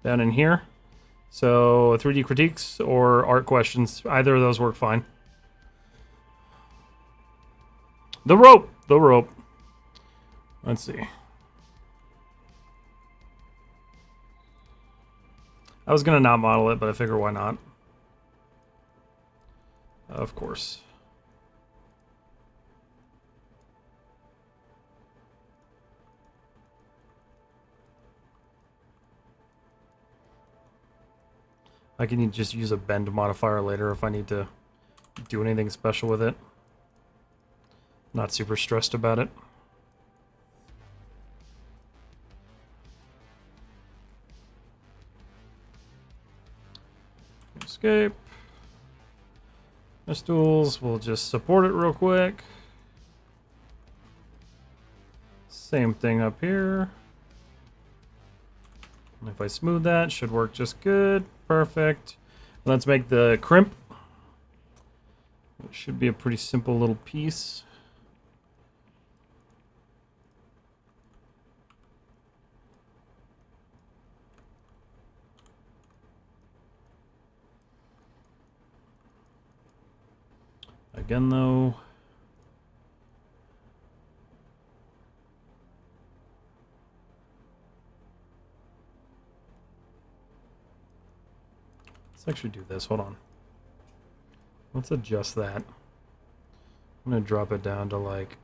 in here. So 3D critiques or art questions, either of those work fine. The rope. Let's see. I was gonna not model it, but I figure why not? Of course. I can just use a bend modifier later if I need to do anything special with it. Not super stressed about it. Escape. This tools, we'll just support it real quick. Same thing up here. And if I smooth that, should work just good. Perfect. Let's make the crimp. It should be a pretty simple little piece. Again, though, let's actually do this. Hold on. Let's adjust that. I'm going to drop it down to like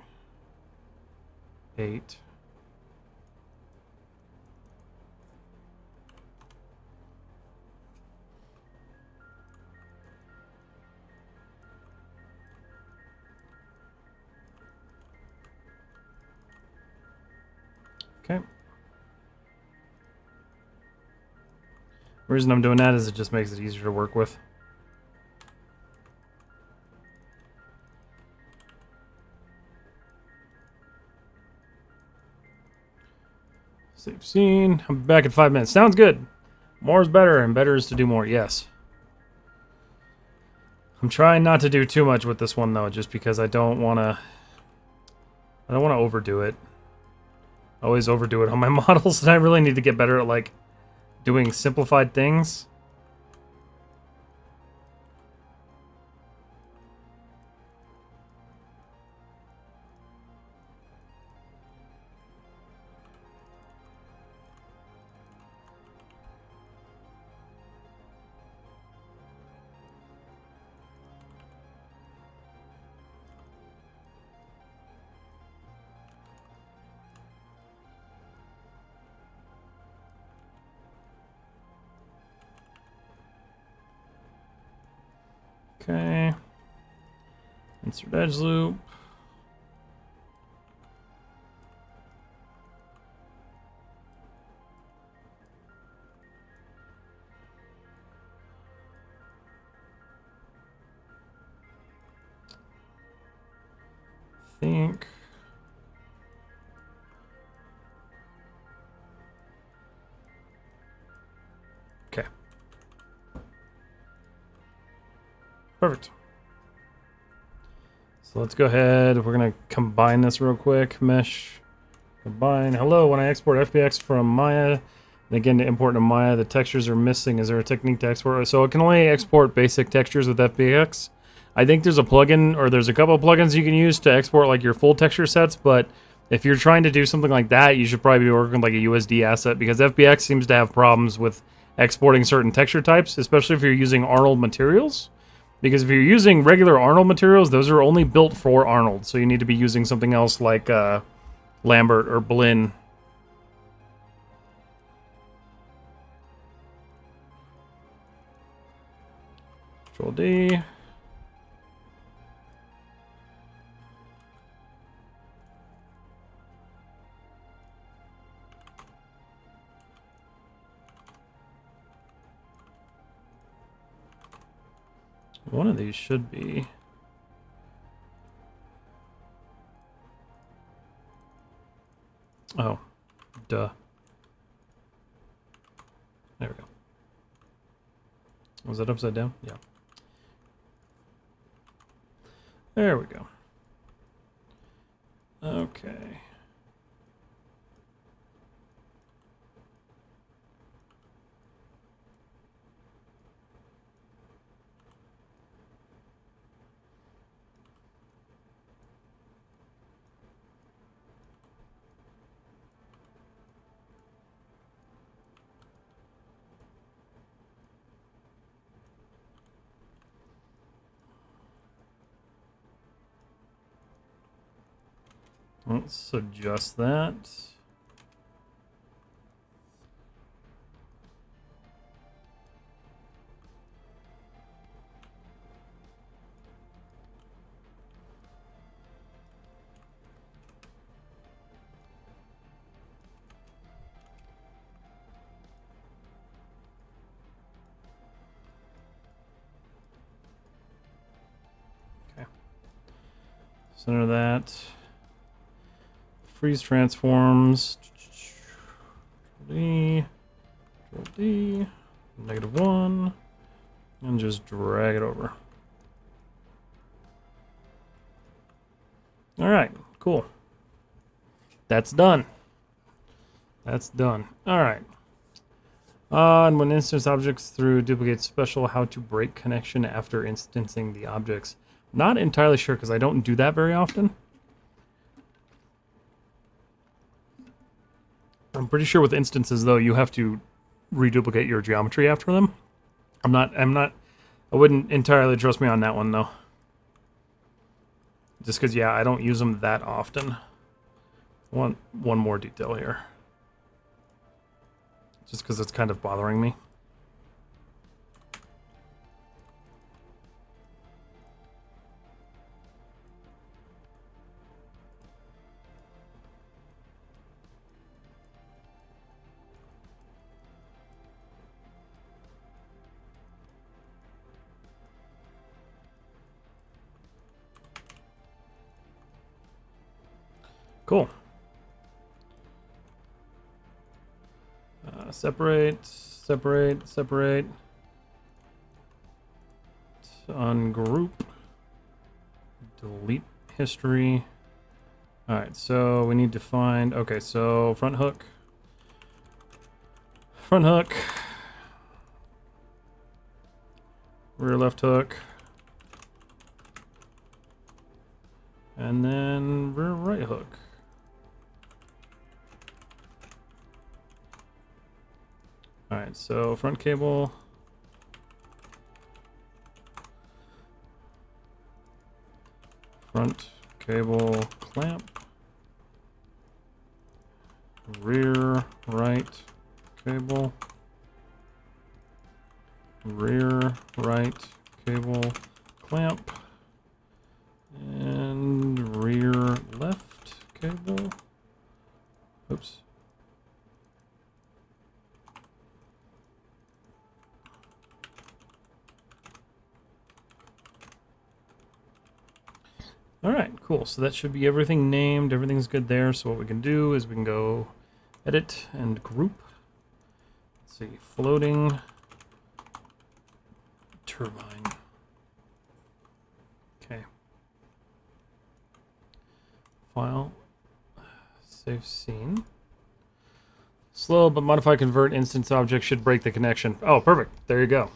8. Okay. The reason I'm doing that is it just makes it easier to work with. Save scene. I'm back in 5 minutes. Sounds good. More is better, and better is to do more. Yes. I'm trying not to do too much with this one though, just because I don't want to overdo it. I always overdo it on my models, and I really need to get better at like doing simplified things. Okay. Insert edge loop. Think. Okay. Perfect. So let's go ahead. We're going to combine this real quick. Mesh. Combine. Hello, when I export FBX from Maya, and again to import to Maya, the textures are missing. Is there a technique to export? So it can only export basic textures with FBX. I think there's a plugin, or there's a couple of plugins you can use to export like your full texture sets, but if you're trying to do something like that, you should probably be working with like a USD asset, because FBX seems to have problems with exporting certain texture types, especially if you're using Arnold materials. Because if you're using regular Arnold materials, those are only built for Arnold, so you need to be using something else like Lambert or Blinn. Control D. One of these should be. Oh, duh. There we go. Was that upside down? Yeah. There we go. Okay. Let's adjust that. Okay. Center that. Freeze transforms. D. Control D. -1. And just drag it over. Alright, cool. That's done. That's done. Alright. And when instance objects through duplicate special, how to break connection after instancing the objects. Not entirely sure because I don't do that very often. I'm pretty sure with instances though, you have to reduplicate your geometry after them. I wouldn't entirely trust me on that one though. Just because, yeah, I don't use them that often. One more detail here. Just because it's kind of bothering me. Cool. Separate, separate, separate. Ungroup. Delete history. Alright, so we need to find... Okay, so front hook. Front hook. Rear left hook. And then rear right hook. Alright, so front cable. Front cable clamp. Rear right cable. Rear right cable clamp. And rear left cable. Oops. Alright, cool. So that should be everything named. Everything's good there. So what we can do is we can go edit and group. Let's see. Floating turbine. Okay. File. Save scene. Slow, but modify convert instance object should break the connection. Oh, perfect. There you go.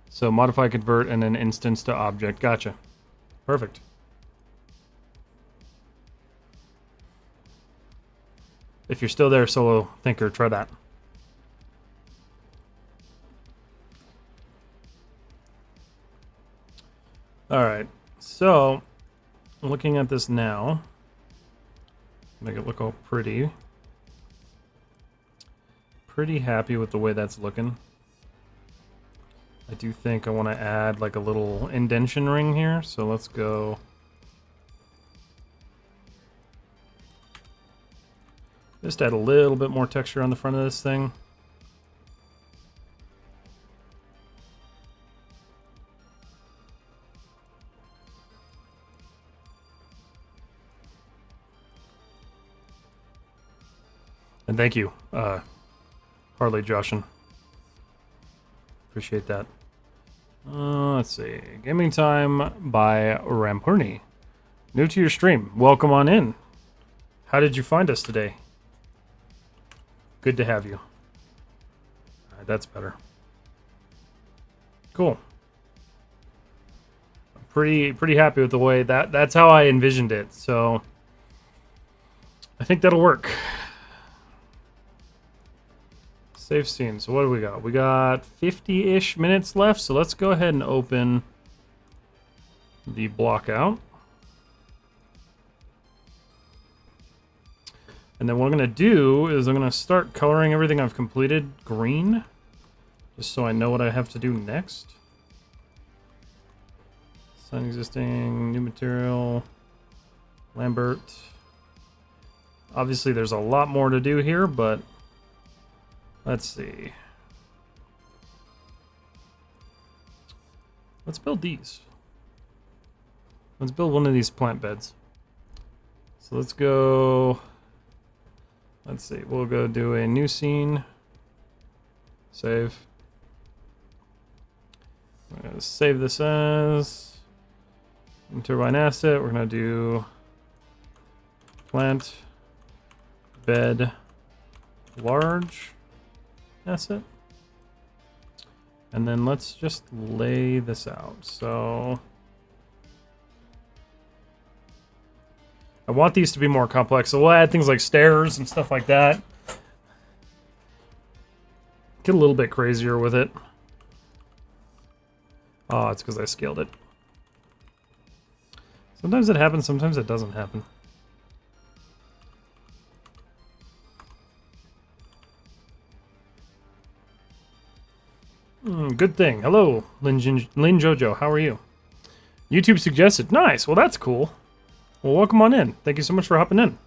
So modify convert and then instance to object. Gotcha. Perfect. If you're still there, solo thinker, try that. Alright, so looking at this now, make it look all pretty. Pretty happy with the way that's looking. I do think I want to add like a little indentation ring here, so let's go. Just add a little bit more texture on the front of this thing. And thank you, Harley Joshin. Appreciate that. Let's see. Gaming Time by Rampurni. New to your stream. Welcome on in. How did you find us today? Good to have you. Alright, that's better. Cool. I'm pretty happy with the way that's how I envisioned it, so I think that'll work. Save scene. So what do we got? We got 50-ish minutes left, so let's go ahead and open the block out. And then what I'm going to do is I'm going to start coloring everything I've completed green, just so I know what I have to do next. Sign existing, new material, Lambert. Obviously there's a lot more to do here, but let's see. Let's build these. Let's build one of these plant beds. So let's go. Let's see. We'll go do a new scene. Save. I'm going to save this as turbine asset. We're going to do plant bed large asset. And then let's just lay this out. So I want these to be more complex, so we'll add things like stairs and stuff like that. Get a little bit crazier with it. Oh, it's because I scaled it. Sometimes it happens, sometimes it doesn't happen. Good thing. Hello, Lin Jojo. How are you? YouTube suggested. Nice. Well, that's cool. Well, welcome on in. Thank you so much for hopping in.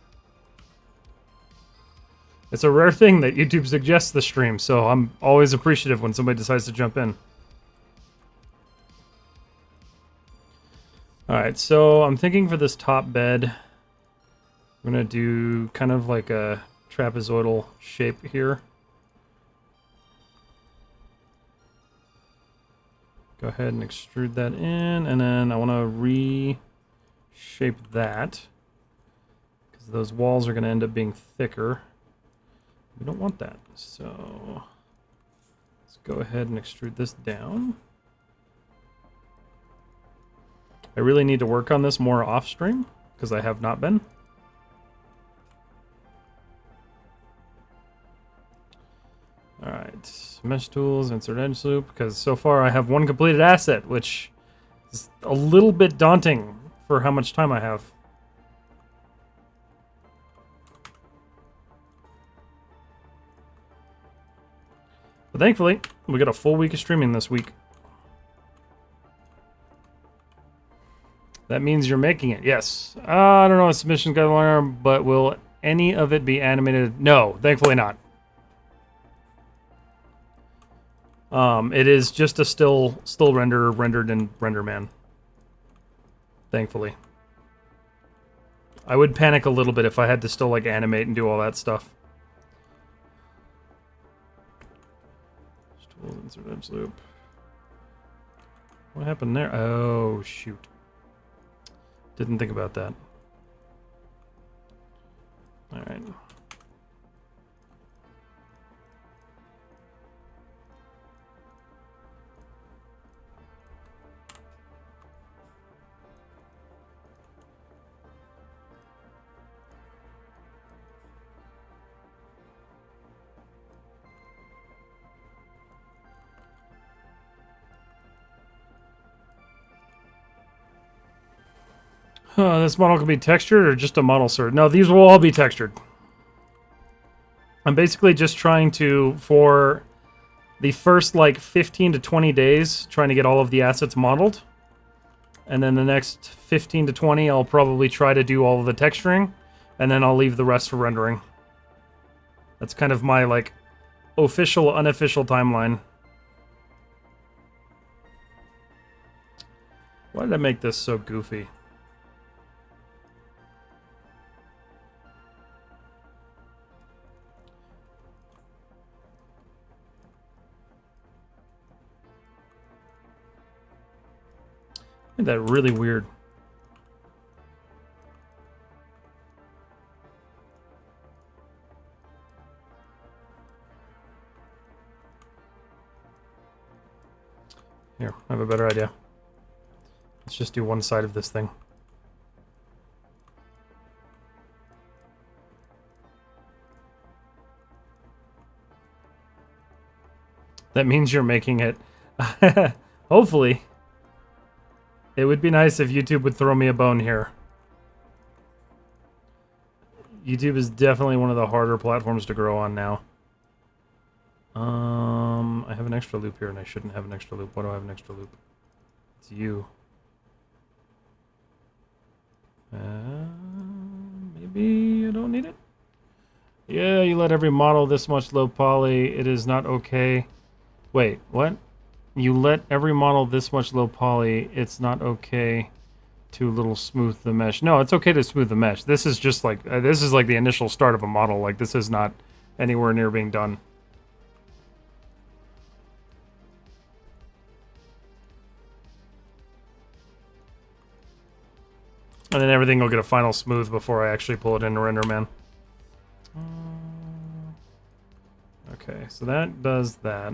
It's a rare thing that YouTube suggests the stream, so I'm always appreciative when somebody decides to jump in. Alright, so I'm thinking for this top bed, I'm going to do kind of like a trapezoidal shape here. Go ahead and extrude that in, and then I want to reshape that because those walls are going to end up being thicker. We don't want that, so let's go ahead and extrude this down. I really need to work on this more off stream because I have not been. Alright, mesh tools, insert edge loop, because so far I have one completed asset, which is a little bit daunting for how much time I have. But thankfully, we got a full week of streaming this week. That means you're making it. Yes. I don't know what submission guideline, but will any of it be animated? No, thankfully not. It is just a still render rendered in RenderMan. Thankfully. I would panic a little bit if I had to still like animate and do all that stuff. Tool insert edge loop. What happened there? Oh shoot. Didn't think about that. All right. This model can be textured or just a model sort. No, these will all be textured. I'm basically just trying to, for the first like 15 to 20 days, trying to get all of the assets modeled. And then the next 15 to 20, I'll probably try to do all of the texturing. And then I'll leave the rest for rendering. That's kind of my like official, unofficial timeline. Why did I make this so goofy? Made that really weird. Here, I have a better idea. Let's just do one side of this thing. That means you're making it. Hopefully. It would be nice if YouTube would throw me a bone here. YouTube is definitely one of the harder platforms to grow on now. I have an extra loop here and I shouldn't have an extra loop. Why do I have an extra loop? It's you. Maybe I don't need it? Yeah, you let every model this much low poly. It is not okay. Wait, what? You let every model this much low poly. It's not okay to little smooth the mesh. No, it's okay to smooth the mesh. This is just like, this is like the initial start of a model. Like, this is not anywhere near being done. And then everything will get a final smooth before I actually pull it into RenderMan. Okay, so that does that.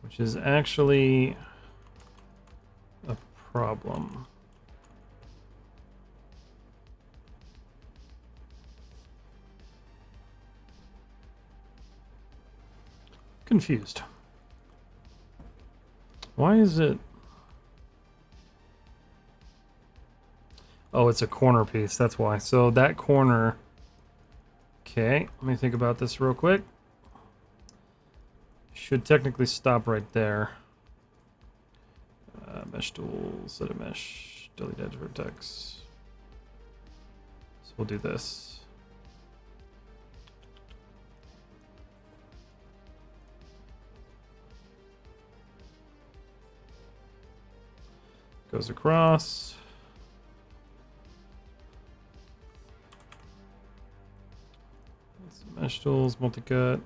Which is actually a problem. Confused. Why is it... Oh, it's a corner piece, that's why. So that corner... Okay, let me think about this real quick. Should technically stop right there. Mesh tools, set a mesh, delete edge vertex. So we'll do this. Goes across. Mesh tools, multi-cut.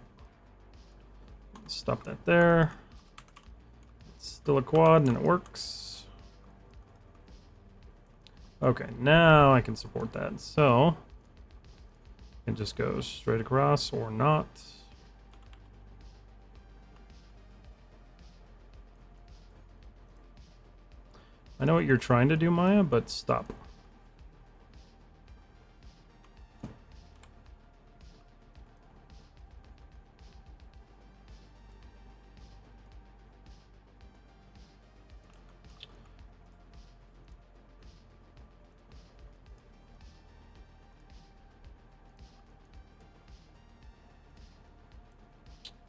Stop that there. It's still a quad and it works. Okay, now I can support that. So it just goes straight across or not. I know what you're trying to do, Maya, but stop.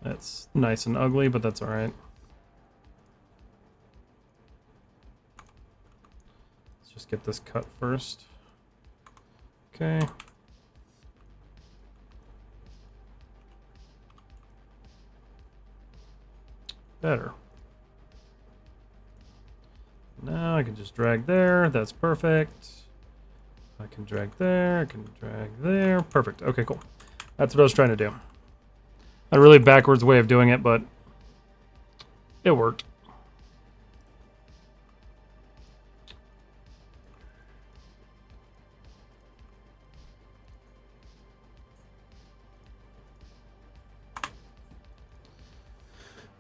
That's nice and ugly, but that's all right. get this cut first. Okay. Better. Now I can just drag there. That's perfect. I can drag there. I can drag there. Perfect. Okay, cool. That's what I was trying to do. A really backwards way of doing it, but it worked.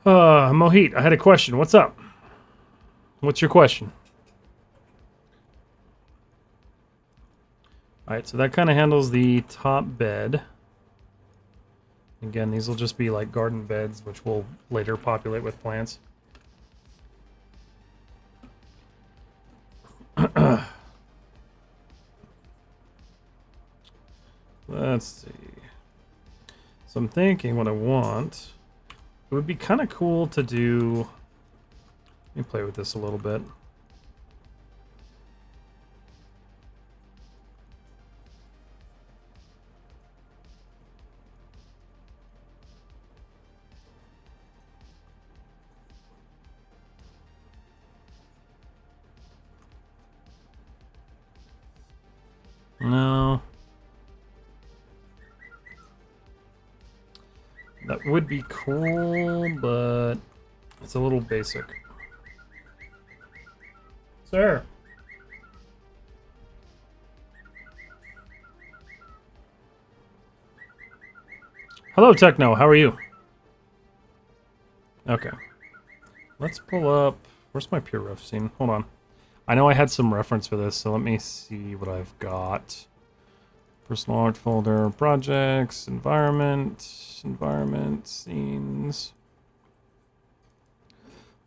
Mohit, I had a question. What's up? What's your question? Alright, so that kind of handles the top bed. Again, these will just be like garden beds, which we'll later populate with plants. Let's see. So I'm thinking what I want. It would be kind of cool to do... Let me play with this a little bit. No. That would be cool, but it's a little basic. Sir. Hello, Techno. How are you? Okay. Let's pull up... Where's my pure ref scene? Hold on. I know I had some reference for this, so let me see what I've got. Personal art folder, projects, environment, scenes.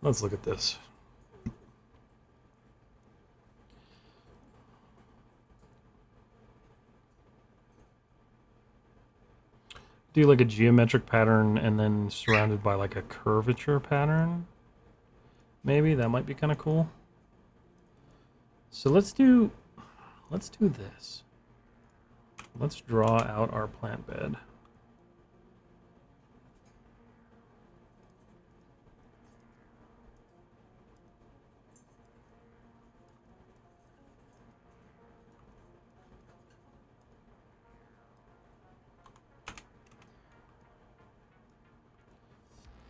Let's look at this. Do like a geometric pattern and then surrounded by like a curvature pattern. Maybe that might be kind of cool. So let's do this. Let's draw out our plant bed.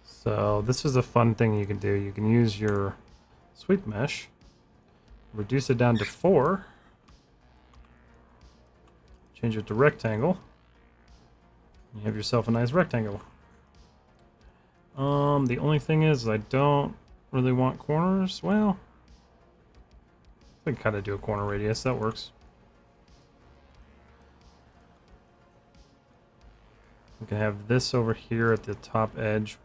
So this is a fun thing you can do. You can use your sweep mesh, reduce it down to 4, change it to rectangle. You have yourself a nice rectangle. The only thing is I don't really want corners. Well, I can kind of do a corner radius. That works. We can have this over here at the top edge.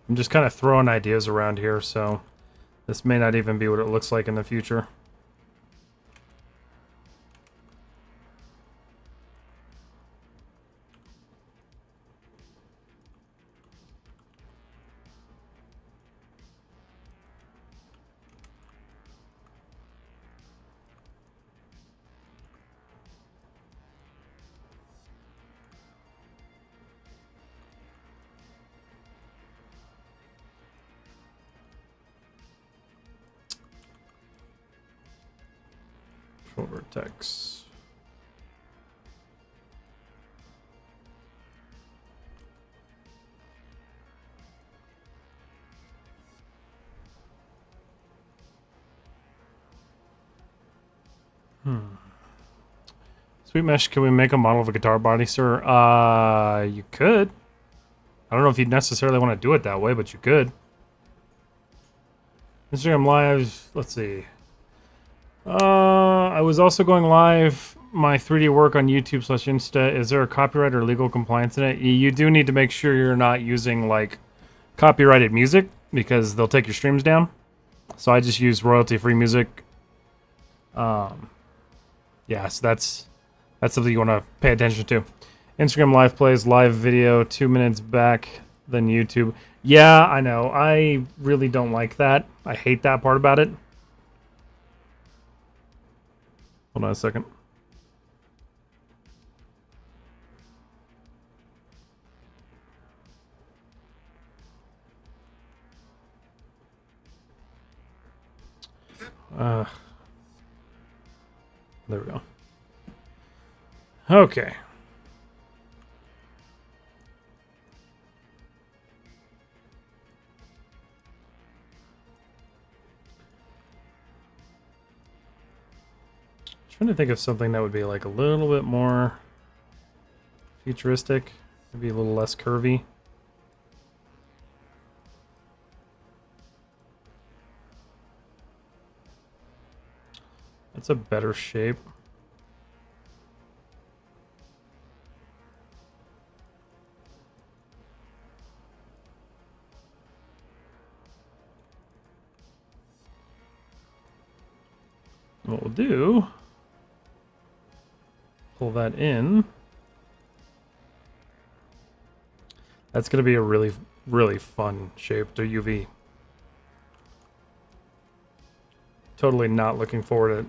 I'm just kind of throwing ideas around here, so this may not even be what it looks like in the future. Vertex. Sweet mesh, can we make a model of a guitar body, sir? You could. I don't know if you'd necessarily want to do it that way, but you could. Instagram Live, let's see. I was also going live my 3D work on YouTube/Insta. Is there a copyright or legal compliance in it? You do need to make sure you're not using like copyrighted music because they'll take your streams down. So I just use royalty-free music. Yeah, so that's something you want to pay attention to. Instagram Live plays live video 2 minutes back than YouTube. Yeah, I know. I really don't like that. I hate that part about it. Hold on a second. There we go. Okay. Trying to think of something that would be like a little bit more futuristic, maybe a little less curvy. That's a better shape. What we'll do, pull that in. That's going to be a really, really fun shape to UV. Totally not looking forward to it.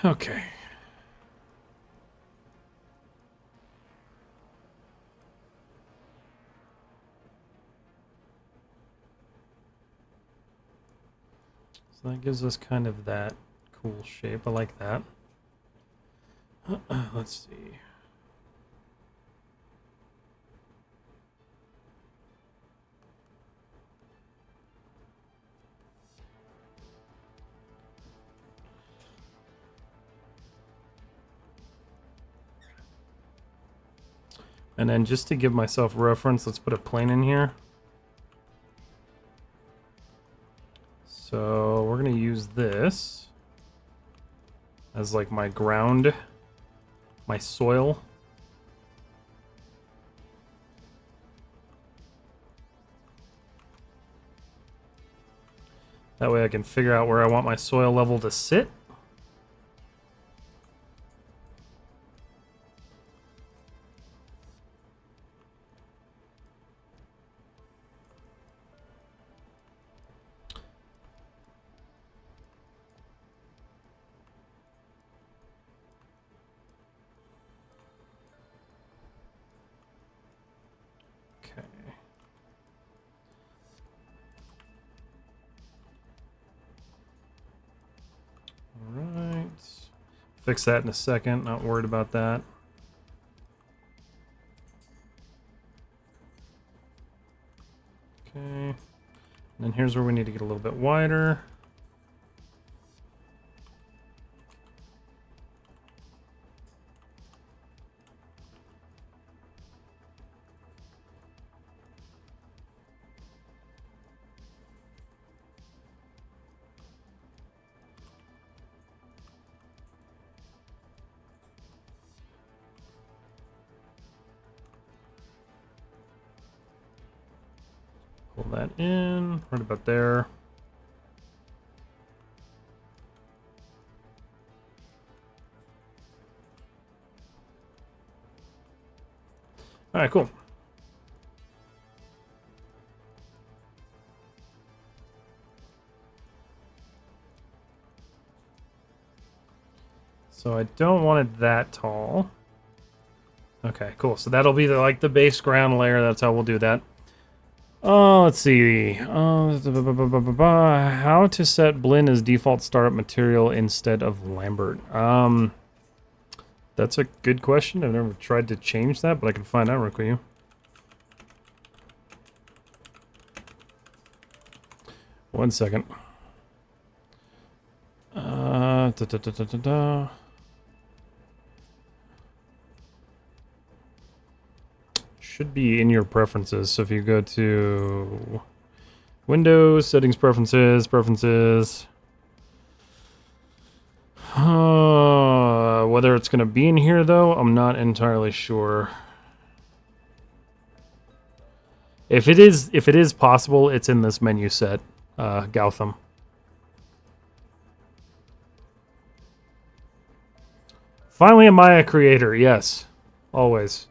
Okay. So that gives us kind of that cool shape. I like that. Let's see. And then just to give myself reference, let's put a plane in here. So we're going to use this as like my ground, my soil. That way I can figure out where I want my soil level to sit. Fix that in a second, not worried about that. Okay. And then here's where we need to get a little bit wider. Pull that in, right about there. All right, cool. So I don't want it that tall. Okay, cool. So that'll be like the base ground layer. That's how we'll do that. Let's see. How to set Blinn as default startup material instead of Lambert? That's a good question. I've never tried to change that, but I can find out real quick. One second. Should be in your preferences. So if you go to Windows, Settings, Preferences, Whether it's going to be in here, though, I'm not entirely sure. If it is possible, it's in this menu set, Gautham. Finally a Maya creator, yes. Always.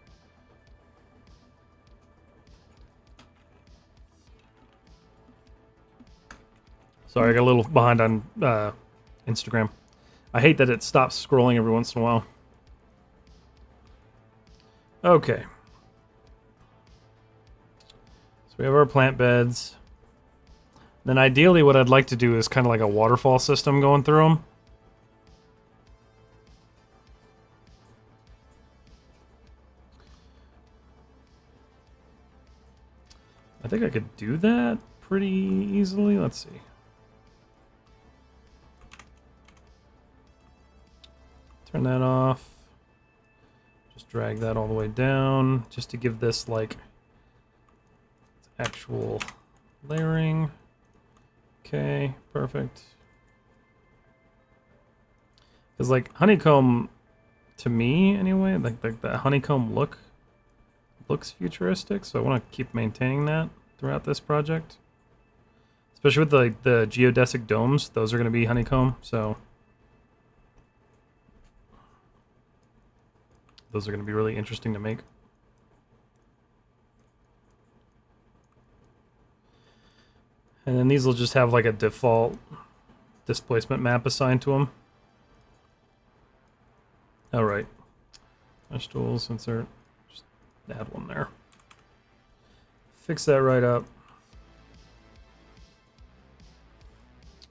Sorry, I got a little behind on Instagram. I hate that it stops scrolling every once in a while. Okay. So we have our plant beds. Then ideally what I'd like to do is kind of like a waterfall system going through them. I think I could do that pretty easily. Let's see. Turn that off. Just drag that all the way down just to give this like actual layering. Okay, perfect. Because like honeycomb, to me anyway, like the honeycomb looks futuristic, so I want to keep maintaining that throughout this project. Especially with the geodesic domes, those are going to be honeycomb, so those are going to be really interesting to make. And then these will just have like a default displacement map assigned to them. All right. Mesh tools, insert. Just add one there. Fix that right up.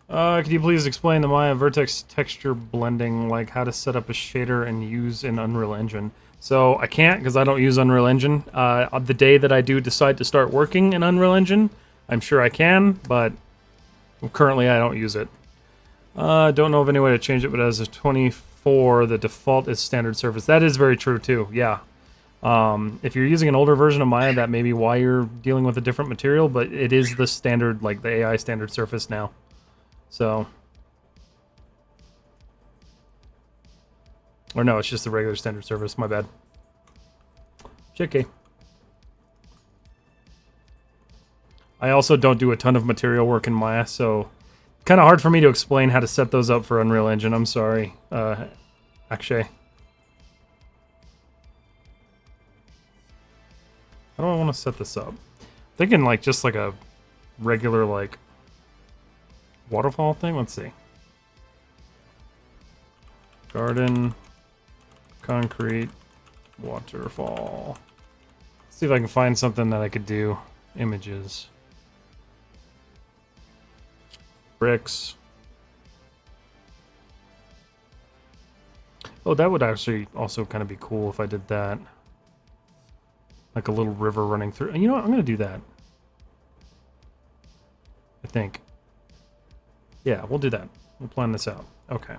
Could you please explain the Maya vertex texture blending, like how to set up a shader and use in Unreal Engine? So I can't because I don't use Unreal Engine. The day that I do decide to start working in Unreal Engine, I'm sure I can, but currently I don't use it. Don't know of any way to change it, but as of 24, the default is standard surface. That is very true too, yeah. If you're using an older version of Maya, that may be why you're dealing with a different material, but it is the standard, like the AI standard surface now. So, or no, it's just the regular standard surface, my bad. JK. I also don't do a ton of material work in Maya, so kind of hard for me to explain how to set those up for Unreal Engine. I'm sorry, Akshay. How do I want to set this up? Thinking like just like a regular like waterfall thing. Let's see. Garden, concrete, waterfall. Let's see if I can find something that I could do. Images. Bricks. Oh, that would actually also kind of be cool if I did that. Like a little river running through. You know what? I'm going to do that. I think. Yeah, we'll do that. We'll plan this out. Okay.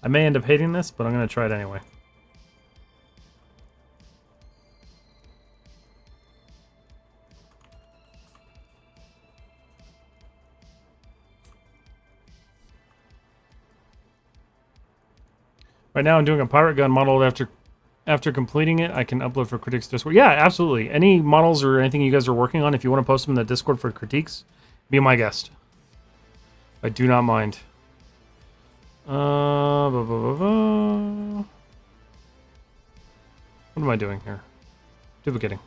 I may end up hating this, but I'm going to try it anyway. Right now I'm doing a pirate gun modeled after completing it. I can upload for critiques Discord. Yeah, absolutely. Any models or anything you guys are working on, if you want to post them in the Discord for critiques, be my guest. I do not mind. What am I doing here? Duplicating.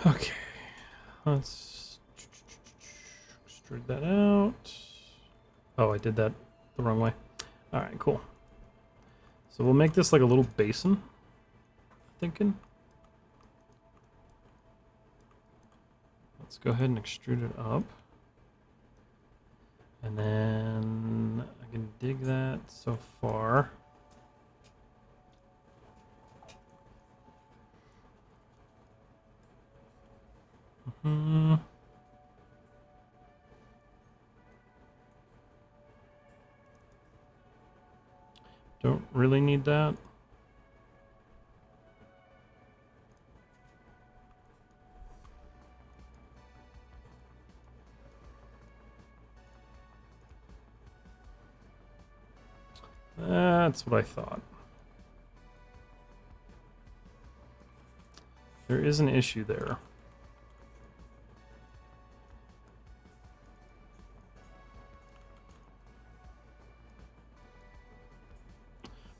Okay, let's extrude that out. Oh, I did that the wrong way. All right, cool. So we'll make this like a little basin, thinking. Let's go ahead and extrude it up. And then I can dig that so far. Don't really need that. That's what I thought. There is an issue there.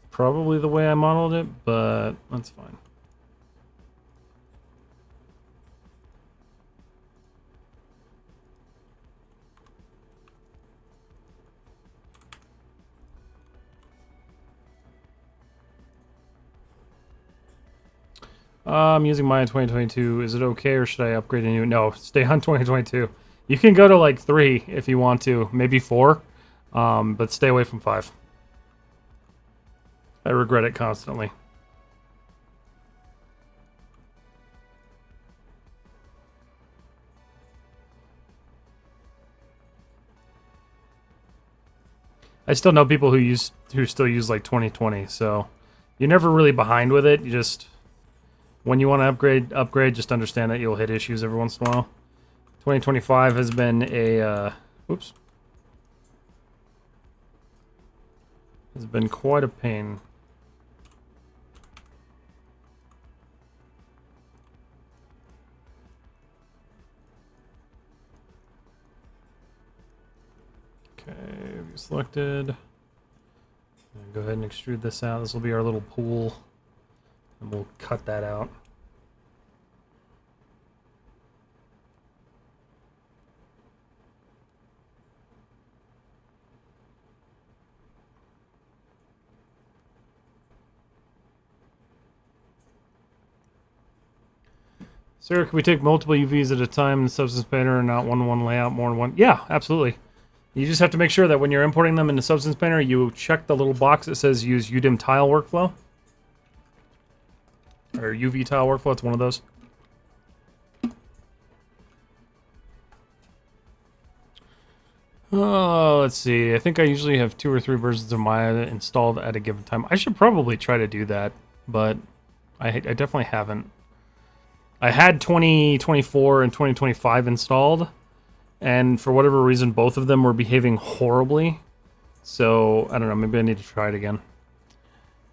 Probably the way I modeled it, but that's fine. I'm using mine in 2022. Is it okay or should I upgrade a new? No, stay on 2022. You can go to like 3 if you want to, maybe 4, but stay away from 5. I regret it constantly. I still know people who still use like 2020, so you're never really behind with it. You just, when you want to upgrade, just understand that you'll hit issues every once in a while. 2025 has been a oops. Has been quite a pain. Okay, we selected. Go ahead and extrude this out. This will be our little pool, and we'll cut that out. Sir, can we take multiple UVs at a time in the Substance Painter and not one-to-one layout, more than one? Yeah, absolutely. You just have to make sure that when you're importing them into Substance Painter, you check the little box that says use UDIM tile workflow. Or UV tile workflow, it's one of those. Oh, let's see. I think I usually have 2 or 3 versions of Maya installed at a given time. I should probably try to do that, but I definitely haven't. I had 2024 and 2025 installed, and for whatever reason, both of them were behaving horribly. So, I don't know, maybe I need to try it again.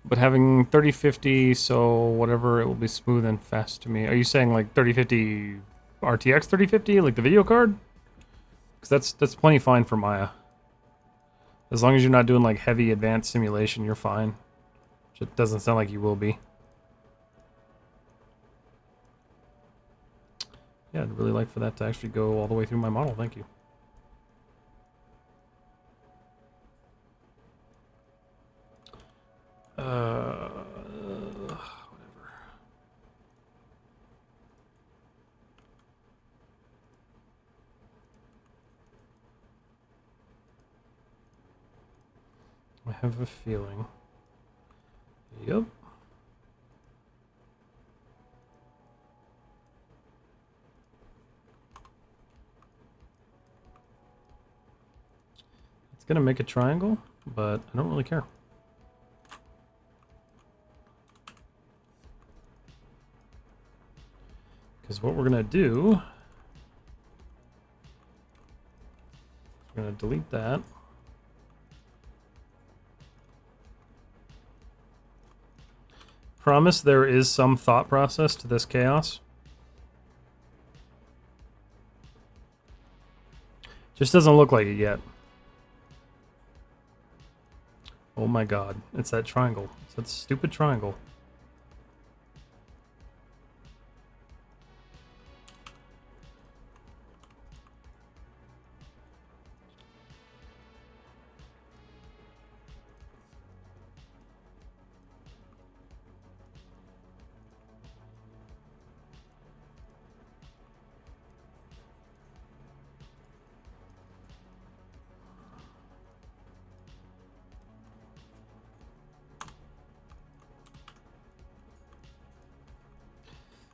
But having 3050, so whatever, it will be smooth and fast to me. Are you saying like 3050 RTX 3050, like the video card? Because that's plenty fine for Maya. As long as you're not doing like heavy advanced simulation, you're fine. Which it doesn't sound like you will be. Yeah, I'd really like for that to actually go all the way through my model. Thank you. Whatever. I have a feeling. Yep. It's gonna make a triangle, but I don't really care. Because what we're gonna do, we're gonna delete that. Promise there is some thought process to this chaos. Just doesn't look like it yet. Oh my god, it's that triangle. It's that stupid triangle.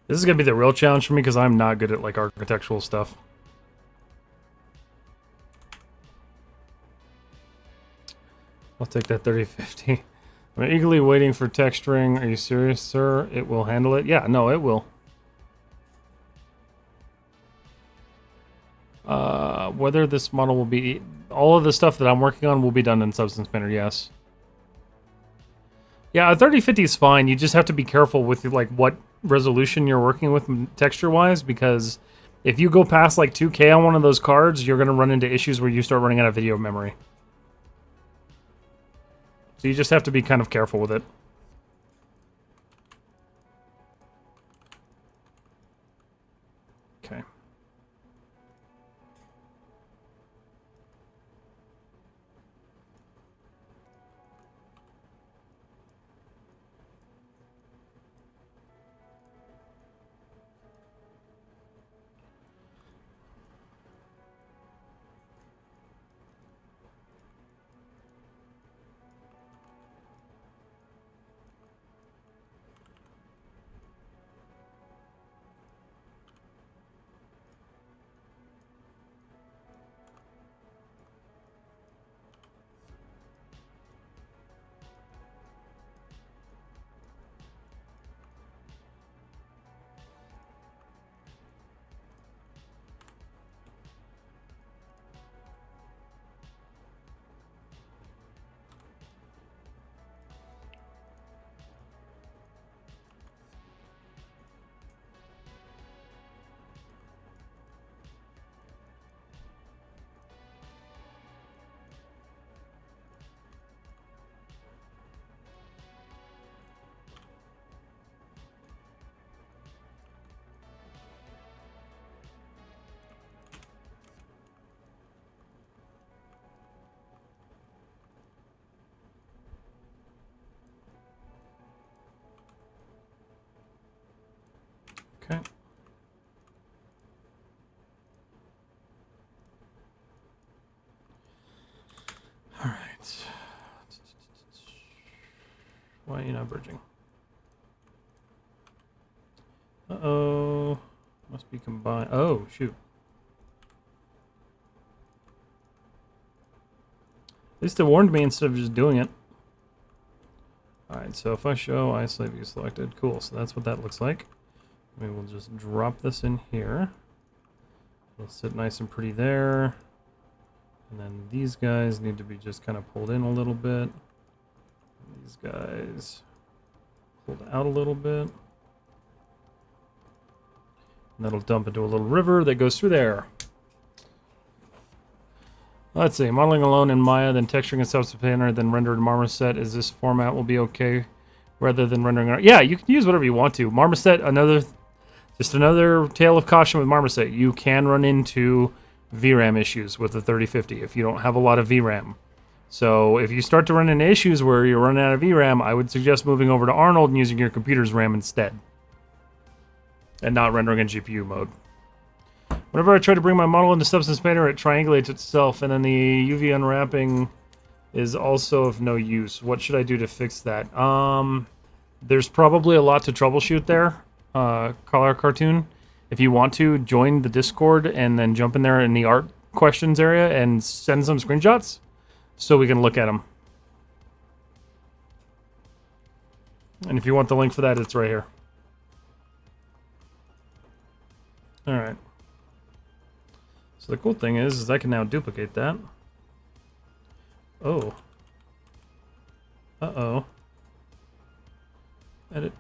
This is gonna be the real challenge for me because I'm not good at like architectural stuff. I'll take that 3050. I'm eagerly waiting for texturing. Are you serious, sir? It will handle it? Yeah, no, it will. Whether this model will be... All of the stuff that I'm working on will be done in Substance Painter, yes. Yeah, a 3050 is fine. You just have to be careful with like what resolution you're working with texture-wise, because if you go past like 2K on one of those cards, you're going to run into issues where you start running out of video memory. So you just have to be kind of careful with it. Okay. Okay. All right. Why are you not bridging? Uh-oh. Must be combined. Oh, shoot. At least it warned me instead of just doing it. Alright, so if I show isolate view selected, cool, so that's what that looks like. We will just drop this in here. It'll sit nice and pretty there. And then these guys need to be just kind of pulled in a little bit. And these guys pulled out a little bit. And that'll dump into a little river that goes through there. Let's see, modeling alone in Maya, then texturing in Substance Painter, then rendered in Marmoset. Is this format will be okay rather than rendering? Yeah, you can use whatever you want to. Marmoset, just another tale of caution with Marmoset. You can run into VRAM issues with the 3050 if you don't have a lot of VRAM. So if you start to run into issues where you're running out of VRAM, I would suggest moving over to Arnold and using your computer's RAM instead. And not rendering in GPU mode. Whenever I try to bring my model into Substance Painter, it triangulates itself, and then the UV unwrapping is also of no use. What should I do to fix that? There's probably a lot to troubleshoot there, Color Cartoon. If you want to, join the Discord and then jump in there in the art questions area and send some screenshots so we can look at them. And if you want the link for that, it's right here. Alright. So the cool thing is I can now duplicate that. Oh. Uh-oh. Edit.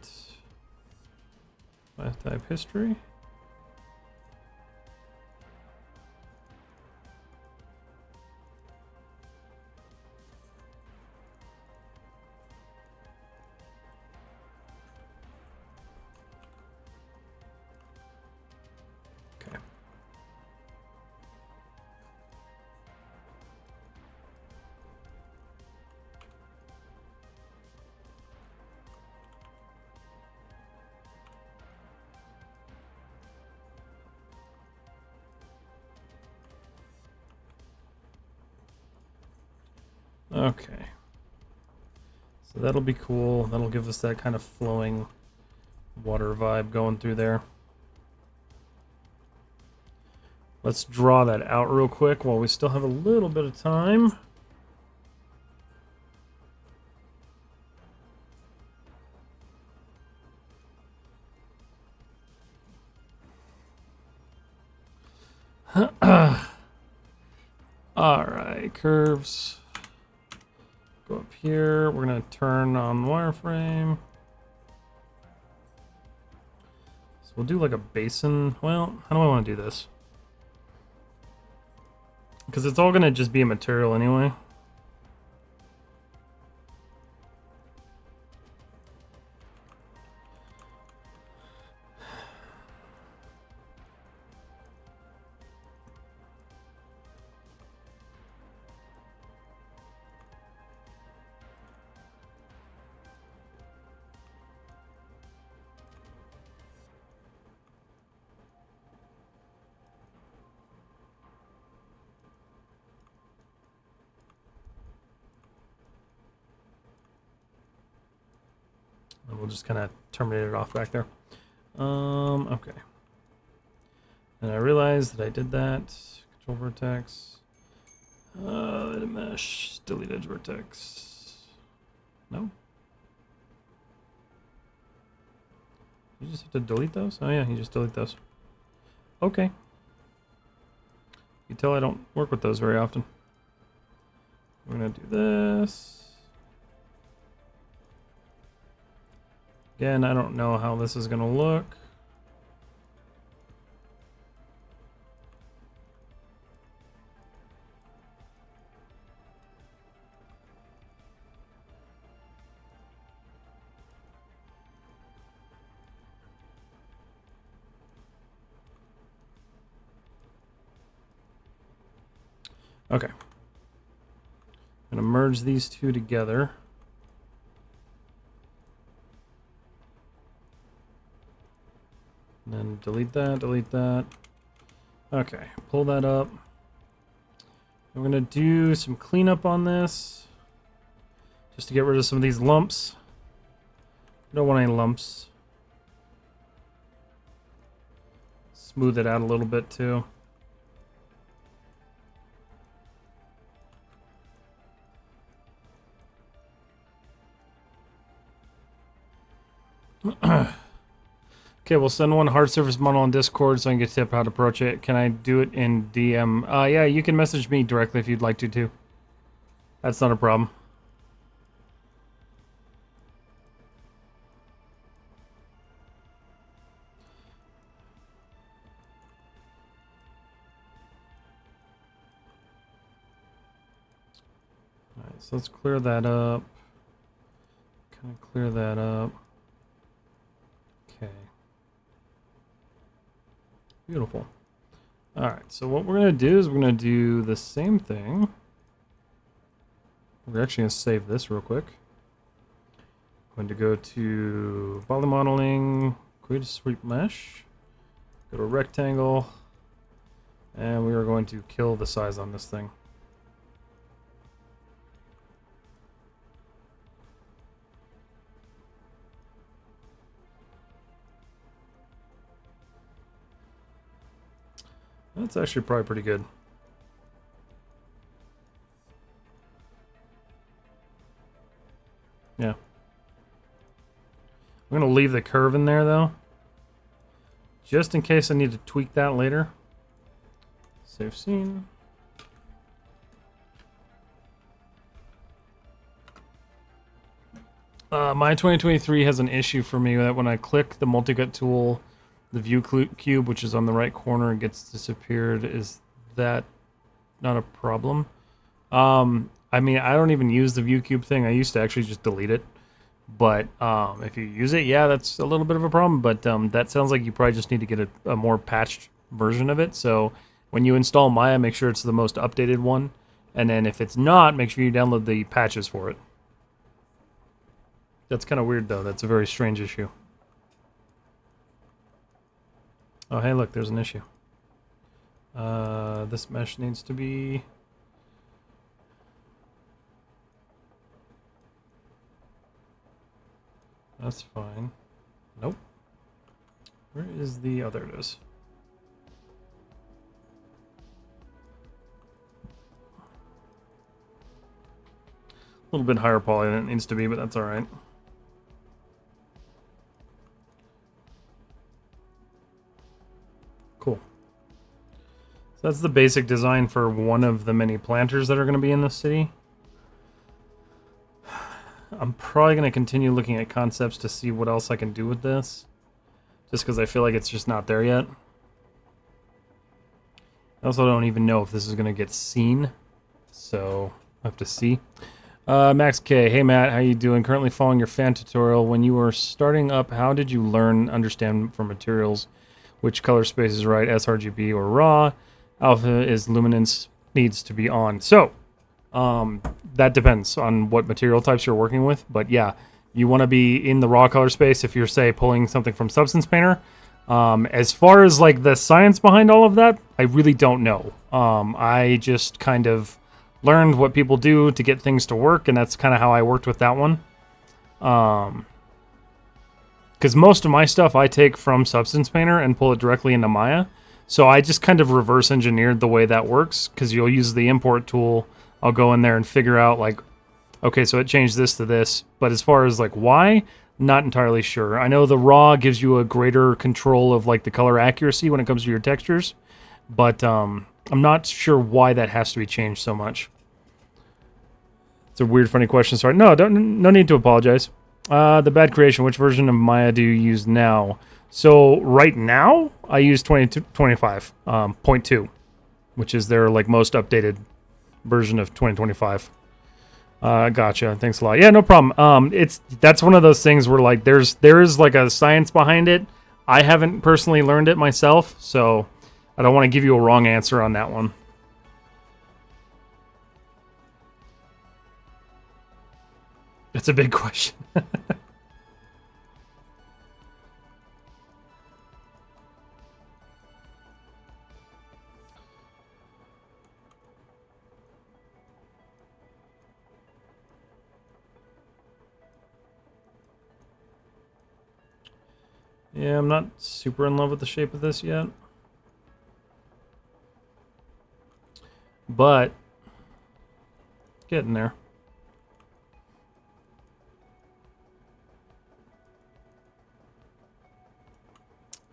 File type history. Okay. Okay. So that'll be cool. That'll give us that kind of flowing water vibe going through there. Let's draw that out real quick while we still have a little bit of time. Alright, curves. Go up here. We're going to turn on wireframe. So we'll do like a basin. Well, how do I want to do this? Because it's all going to just be a material anyway. And we'll just kind of terminate it off back there. Okay. And I realized that I did that. Control vertex. Edit mesh. Delete edge vertex. No? You just have to delete those? Oh yeah, you just delete those. Okay. You tell I don't work with those very often. We're gonna do this. Again, I don't know how this is gonna look. Okay. I'm gonna merge these two together. And then delete that, delete that. Okay, pull that up. I'm gonna do some cleanup on this. Just to get rid of some of these lumps. I don't want any lumps. Smooth it out a little bit too. Okay, we'll send one hard surface model on Discord so I can get a tip how to approach it. Can I do it in DM? Yeah, you can message me directly if you'd like to too. That's not a problem. Alright, so let's clear that up. Kind of clear that up. Okay. Beautiful. Alright, so what we're going to do is we're going to do the same thing. We're actually going to save this real quick. I'm going to go to body modeling, create a sweep mesh, go to rectangle, and we are going to kill the size on this thing. That's actually probably pretty good. Yeah. I'm going to leave the curve in there, though. Just in case I need to tweak that later. Save scene. My 2023 has an issue for me that when I click the multi-cut tool, the view cube, which is on the right corner, gets disappeared. Is that not a problem? I mean, I don't even use the view cube thing. I used to actually just delete it. But if you use it, yeah, that's a little bit of a problem. But that sounds like you probably just need to get a more patched version of it. So when you install Maya, make sure it's the most updated one. And then if it's not, make sure you download the patches for it. That's kind of weird, though. That's a very strange issue. Oh, hey, look, there's an issue. This mesh needs to be... That's fine. Nope. Where is the... Oh, there it is. A little bit higher poly than it needs to be, but that's alright. Cool. So that's the basic design for one of the many planters that are going to be in this city. I'm probably going to continue looking at concepts to see what else I can do with this. Just because I feel like it's just not there yet. I also don't even know if this is going to get seen. So, I have to see. Max K, hey Matt, how you doing? Currently following your fan tutorial. When you were starting up, how did you understand from materials which color space is right, sRGB or raw? Alpha is luminance, needs to be on. So, that depends on what material types you're working with. But yeah, you want to be in the raw color space if you're, say, pulling something from Substance Painter. As far as like the science behind all of that, I really don't know. I just kind of learned what people do to get things to work, and that's kind of how I worked with that one. Because most of my stuff I take from Substance Painter and pull it directly into Maya. So I just kind of reverse engineered the way that works, because you'll use the import tool. I'll go in there and figure out like, okay, so it changed this to this. But as far as like why, not entirely sure. I know the raw gives you a greater control of like the color accuracy when it comes to your textures. But I'm not sure why that has to be changed so much. It's a weird, funny question. Sorry. No need to apologize. The bad creation, which version of Maya do you use now? So right now, I use 2025.2, which is their like most updated version of 2025. Gotcha. Thanks a lot. Yeah, no problem. That's one of those things where like there is like a science behind it. I haven't personally learned it myself, so I don't want to give you a wrong answer on that one. It's a big question. Yeah, I'm not super in love with the shape of this yet. But getting there.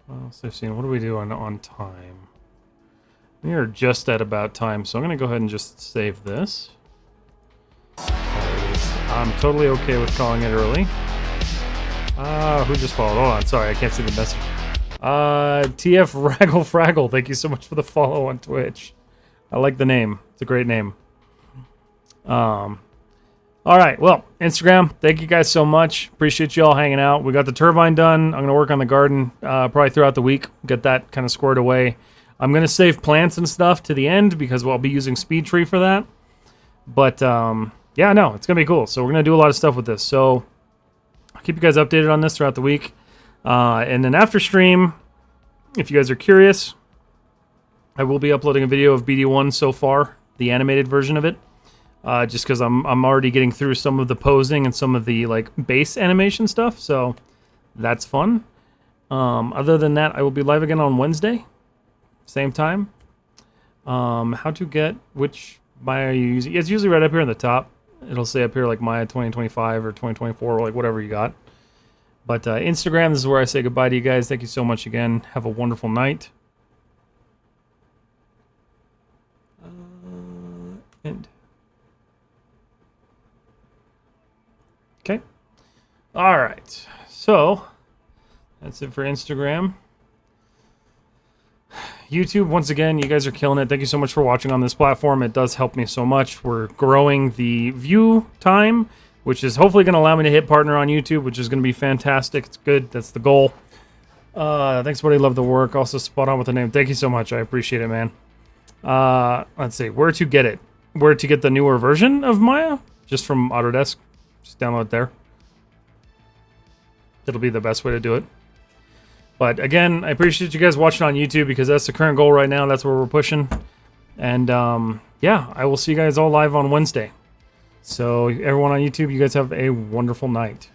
Well, so what do we do on time? We are just at about time, so I'm going to go ahead and just save this. I'm totally okay with calling it early. Who just followed? Hold on, sorry, I can't see the message. TF Raggle Fraggle, thank you so much for the follow on Twitch. I like the name. It's a great name. All right, well, Instagram, thank you guys so much. Appreciate you all hanging out. We got the turbine done. I'm going to work on the garden probably throughout the week. Get that kind of squared away. I'm going to save plants and stuff to the end because I'll be using Speed Tree for that. But, yeah, no, it's going to be cool. So we're going to do a lot of stuff with this. So I'll keep you guys updated on this throughout the week. And then after stream, if you guys are curious, I will be uploading a video of BD1 so far, the animated version of it. Just because I'm already getting through some of the posing and some of the like base animation stuff, so that's fun. Other than that, I will be live again on Wednesday, same time. How to get which Maya are you using? It's usually right up here in the top. It'll say up here like Maya 2025 or 2024 or like whatever you got. But Instagram, this is where I say goodbye to you guys. Thank you so much again. Have a wonderful night. End. Okay. All right. So that's it for Instagram. YouTube, once again, you guys are killing it. Thank you so much for watching on this platform. It does help me so much. We're growing the view time, which is hopefully going to allow me to hit partner on YouTube, which is going to be fantastic. It's good. That's the goal. Thanks, buddy. Love the work. Also, spot on with the name. Thank you so much. I appreciate it, man. Let's see. Where to get it? Where to get the newer version of Maya? Just from Autodesk. Just download it there. It'll be the best way to do it. But again, I appreciate you guys watching on YouTube because that's the current goal right now. That's where we're pushing. And yeah, I will see you guys all live on Wednesday. So everyone on YouTube, you guys have a wonderful night.